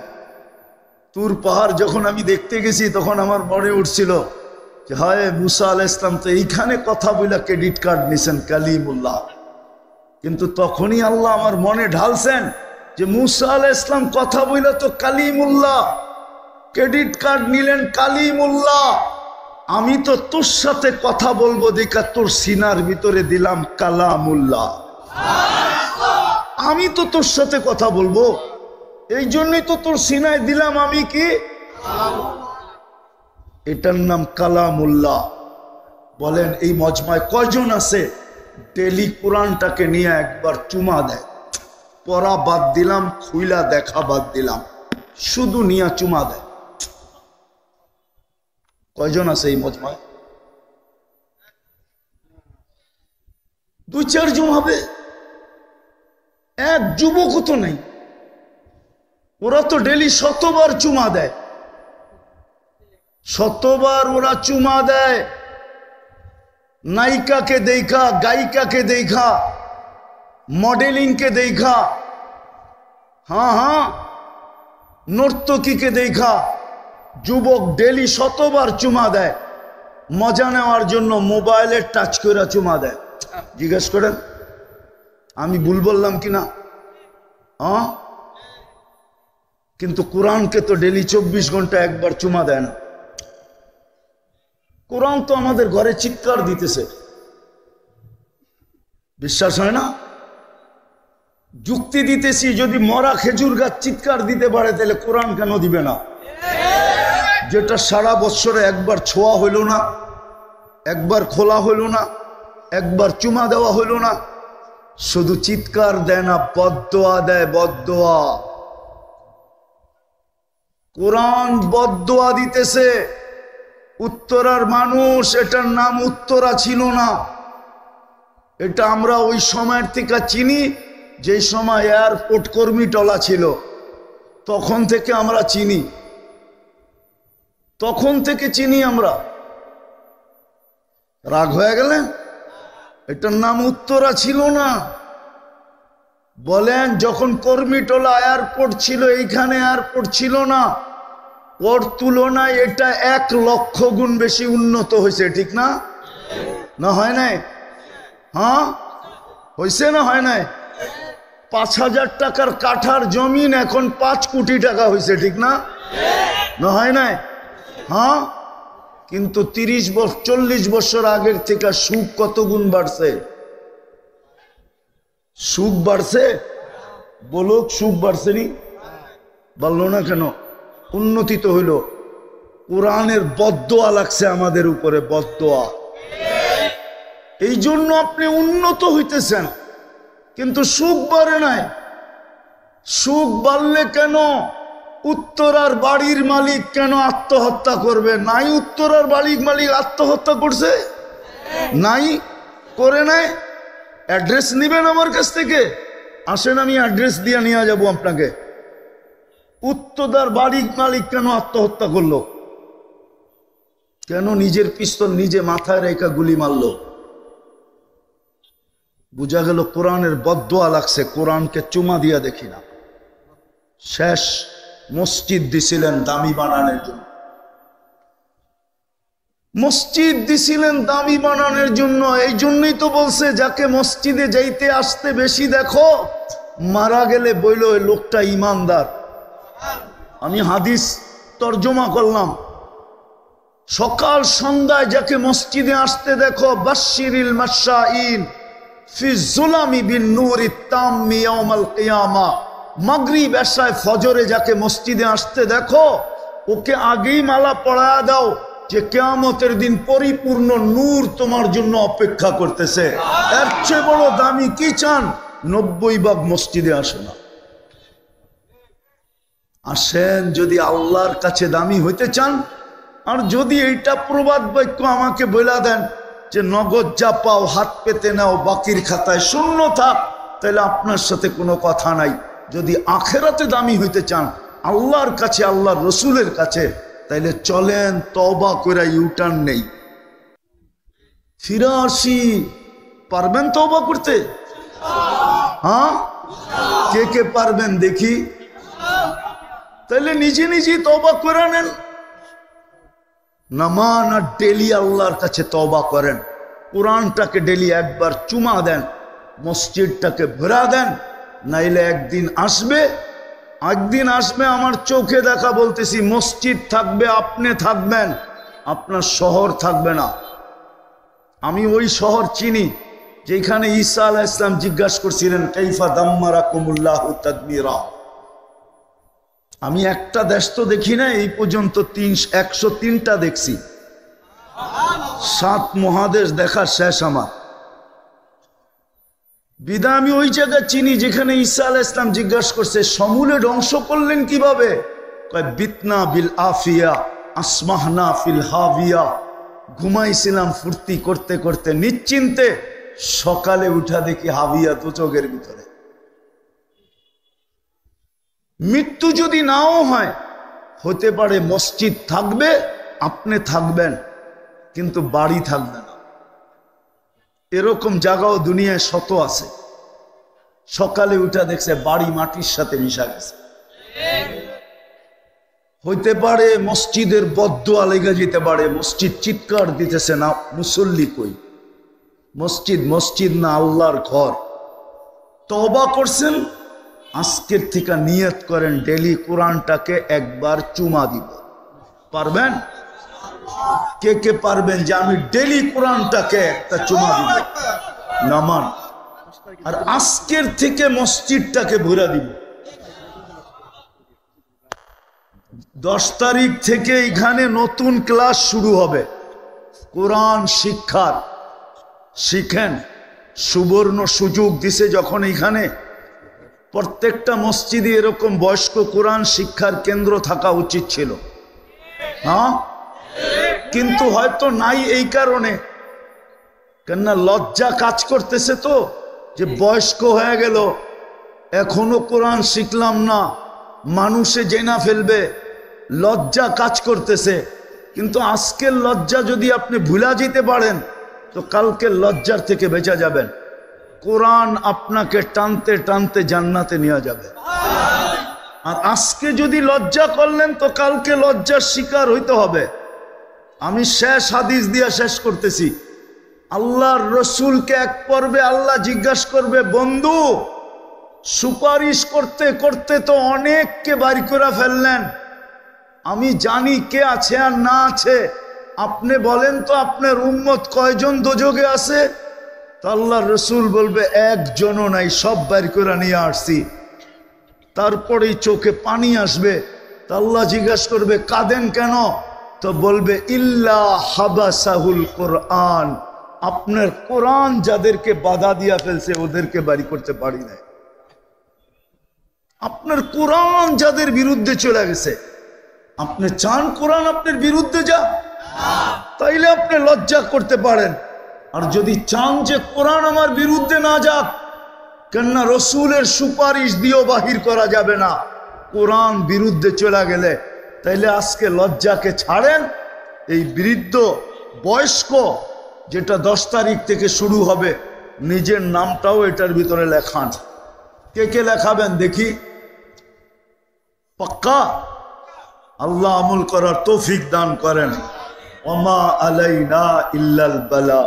তুর পাহাড় যখন আমি দেখতে গেছি তখন আমার মনে উঠছিল যে হায়, মুসা আলাইহিস সালাম তো এইখানে কথা বইলা ক্রেডিট কার্ড নিছেন কালিমুল্লাহ। কিন্তু তখনই আল্লাহ আমার মনে ঢালছেন যে মুসা আলাইহিস সালাম কথা বইলা তো কালিমুল্লাহ, ক্রেডিট কার্ড নিলেন কালিমুল্লাহ। আমি তো তোর সাথে কথা বলবো দেখা তোর সিনার ভিতরে দিলাম কালামুল্লাহ। আমি তো তোর সাথে কথা বলবো, এই জন্যই তো তোর সিনায় দিলাম আমি কি, এটার নাম কালামুল্লাহ। বলেন এই মজমায় কয়জন আছে ডেলি কোরআনটাকে নিয়ে একবার চুমা দেয়? পড়া বাদ দিলাম, খুইলা দেখা বাদ দিলাম, শুধু নিয়ে চুমা দেয়। কয়জন আছে এই মজমায়? 2-4 জন হবে। এক যুবকও তো নেই। ওরা তো ডেলি 100বার চুমা দেয়, 100বার ওরা চুমা দেয়। নায়িকাকে দেখা, গায়িকাকে দেখা, মডেলিংকে দেখা, হ্যাঁ নর্তকীকে দেখা যুবক ডেলি 100বার চুমা দেয়। মজা নেওয়ার জন্য মোবাইলে টাচ করে চুমা দেয়। জিজ্ঞেস করেন আমি ভুল বললাম কিনা? হ্যাঁ, কিন্তু কোরআনকে তো ডেলি 24 ঘন্টা একবার চুমা দেয় না। কোরআন তো আমাদের ঘরে চিৎকার দিতেছে, বিশ্বাস হয় না? যুক্তি দিতেছি, যদি মরা খেজুর গাছ চিৎকার দিতে পারে তাহলে কোরআন কেন দিবে না? যেটা সারা বছরে একবার ছোঁয়া হইল না, একবার খোলা হইল না, একবার চুমা দেওয়া হইল না, শুধু চিৎকার দেয় না, বদদোয়া দেয়, বদদোয়া। কোরআন বদদোয়া দিতেছে। উত্তরার মানুষ, এটার নাম উত্তরা ছিল না। এটা আমরা ওই সময়ের থেকে চিনি, যে সময় এয়ারপোর্ট কর্মী টলা ছিল, তখন থেকে আমরা চিনি, তখন থেকে চিনি আমরা। রাগ হয়ে গেলেন? এটার নাম উত্তরা ছিল না। বলেন যখন কর্মীটোলা এয়ারপোর্ট ছিল, এইখানে এয়ারপোর্ট ছিল না, ওর তুলনায় এটা 1 লক্ষ গুণ বেশি উন্নত হয়েছে, ঠিক না? না হয় নাই? হ্যাঁ হয়েছে না হয় নাই? 5,000 টাকার কাঠার জমিন এখন 5 কোটি টাকা হয়েছে, ঠিক না? না হয় নাই? হ্যাঁ, কিন্তু 40 বছর আগের থেকে সুখ কত গুণ বাড়ছে? সুখ বাড়ছে? বলুক, সুখ বাড়ছে নি? বললো না কেন? উন্নতি তো হইল। কোরআনের বদদোয়া লাগছে আমাদের উপরে, বদদোয়া। এই জন্য আপনি উন্নত হইতেছেন, কিন্তু সুখ বাড়ে নাই। সুখ বাড়লে কেন? উত্তরার বাড়ির মালিক কেন আত্মহত্যা করবে? নাই উত্তরার বাড়ির মালিক আত্মহত্যা করছে? নাই, করে নাই। অ্যাড্রেস নেবেন আমার কাছ থেকে, আসেন আমি অ্যাড্রেস দিয়ে নিয়ে যাব আপনাকে। উত্তরদার বাড়ির মালিক কেন আত্মহত্যা করলো? কেন নিজের পিস্তল নিজে মাথায় রেখা গুলি মারলো? বুঝা গেল কোরআনের বদদোয়া লাগছে, কোরআনকে চুমা দিয়া দেখি না। শেষ মসজিদ দিছিলেন দামি বানানোর জন্য, মসজিদ দিছিলেন দামি বানানোর জন্য। এই জন্যই তো বলছে যাকে মসজিদে যাইতে আসতে বেশি দেখো, মারা গেলে বইল ওই লোকটা ইমানদার। আমি হাদিস তর্জমা করলাম, সকাল সন্ধ্যায় যাকে মসজিদে আসতে দেখো, বাশশিরিল মাশাইন ফি যুলামি বিন নূরি তাম্মি ইয়াউমাল কিয়ামা। মাগরিব এশায় ফজরে যাকে মসজিদে আসতে দেখো, ওকে আগেই মালা পরায়া দাও যে কিয়ামতের দিন পরিপূর্ণ নূর তোমার জন্য অপেক্ষা করতেছে। এর চেয়ে বড় দামি কি চান? 90 ভাগ মসজিদে আসে না। আসেন যদি আল্লাহর কাছে দামি হইতে চান। আর যদি এইটা প্রবাদ বাক্য আমাকে বলে দেন যে নগদ যা পাও হাত পেতে নাও, বাকির খাতায় শূন্য থাক, তাহলে আপনার সাথে কোনো কথা নাই। যদি আখেরাতে দামি হইতে চান আল্লাহর কাছে, আল্লাহর রসুলের কাছে, তাইলে চলেন তওবা করে ইউটার্ন নেই, ফিরে আসি। পারবেন তওবা করতে? হ্যাঁ, কে কে পারবেন দেখি? তাহলে নিজে নিজেই তওবা করে নেন। নামান আর ডেলি আল্লাহর কাছে তওবা করেন, কোরআনটাকে ডেলি একবার চুমা দেন, মসজিদটাকে ভরা দেন। নাইলে একদিন আসবে, একদিন আসবে আমার চোখে দেখা বলতেছি, মসজিদ থাকবে, আপনি থাকবেন, আপনার শহর থাকবে না। আমি ওই শহর চিনি যেখানে ঈসা আলাইহিস সালাম জিজ্ঞাসা করছিলেন কাইফা দাম্মারাকুমুল্লাহু তাদবীরা। আমি একটা দেশ তো দেখি না এই পর্যন্ত, 103টা দেখছি। 7 মহাদেশ দেখা শেষ আমার। বিদায় আমি ওই জায়গা চিনি যেখানে ঈসা আলাইহিস সালাম জিজ্ঞাসা করছে সমূলে ধ্বংস করলেন কিভাবে? কয় বিতনা বিল আফিয়া আসমাহনা ফিল হাবিয়া। ঘুমাইছিলাম ফুর্তি করতে করতে নিশ্চিন্তে, সকালে উঠা দেখি হাবিয়া দোজখের ভিতরে। মৃত্যু যদি নাও হয়, হতে পারে মসজিদ থাকবে, আপনি থাকবেন, কিন্তু বাড়ি থাকবে না। এরকম জায়গাও দুনিয়ায় শত আছে। সকালে উঠা দেখছে বাড়ি মাটির সাথে মিশা গেছে। হইতে পারে মসজিদের বদদোয়া লেগে যেতে পারে, মসজিদ চিৎকার দিতেছে না, মুসল্লি কই? মসজিদ মসজিদ না, আল্লাহর ঘর। তওবা করছেন, আজকের থেকে নিয়ত করেন ডেলি কোরআনটাকে একবার চুমা দিব। পারবেন? কে কে পারবেন যে আমি ডেলি কোরআনটাকে একটা চুমা দিব? নামান। আর আজকের থেকে মসজিদটাকে ভরে দিব। 10 তারিখ থেকে এখানে নতুন ক্লাস শুরু হবে, কোরআন শিক্ষার। শিখেন, সুবর্ণ সুযোগ দিছে যখন এখানে প্রত্যেকটা মসজিদে এরকম বয়স্ক কোরআন শিক্ষার কেন্দ্র থাকা উচিত ছিল। হ্যাঁ, কিন্তু হয়তো নাই এই কারণে, কেননা লজ্জা কাজ করতেছে তো, যে বয়স্ক হয়ে গেল এখনো কোরআন শিখলাম না, মানুষে জেনা ফেলবে, লজ্জা কাজ করতেছে। কিন্তু আজকের লজ্জা যদি আপনি ভুলা যেতে পারেন, তো কালকে লজ্জার থেকে বেঁচে যাবেন। কোরআন আপনাকে টানতে টানতে জান্নাতে নিয়ে যাবে। আর আজকে যদি লজ্জা করলেন, তো কালকে লজ্জার শিকার হইতে হবে। আমি শেষ হাদিস দিয়া শেষ করতেছি। আল্লাহর রসুলকে এক পর্বে আল্লাহ জিজ্ঞাসা করবে, বন্ধু সুপারিশ করতে করতে তো অনেককে বাড়ি করে ফেললেন, আমি জানি কে আছে আর না আছে, আপনি বলেন তো আপনার উম্মত কয়জন দোজখে আছে? তো আল্লাহর রসুল বলবে একজনও নাই, সব বাড়ি করে নিয়ে আসছি। তারপরেই চোখে পানি আসবে। তো আল্লাহ জিজ্ঞাসা করবে কাঁদেন কেন? তো বলবে ইল্লা হাবাসাহুল কোরআন, আপনার কোরআন যাদেরকে বাধা দিয়া ফেলছে ওদেরকে বাড়ি করতে পারি নাই। আপনার কোরআন যাদের বিরুদ্ধে চলে গেছে, আপনি চান কোরআন আপনার বিরুদ্ধে যা? তাইলে আপনি লজ্জা করতে পারেন। আর যদি চান যে কোরআন আমার বিরুদ্ধে না যাক, কেননা রসুলের সুপারিশ দিয়েও বাহির করা যাবে না, কোরআন বিরুদ্ধে চলে গেলে, তাইলে আজকে লজ্জাকে ছাড়েন। এই বৃদ্ধ বয়স্ক যেটা 10 তারিখ থেকে শুরু হবে, নিজের নামটাও এটার ভিতরে লেখান। কে কে লেখাবেন দেখি? পাক্কা? আল্লাহ আমল করার তৌফিক দান করেন। ওমা আলাইনা ইল্লাল বালা।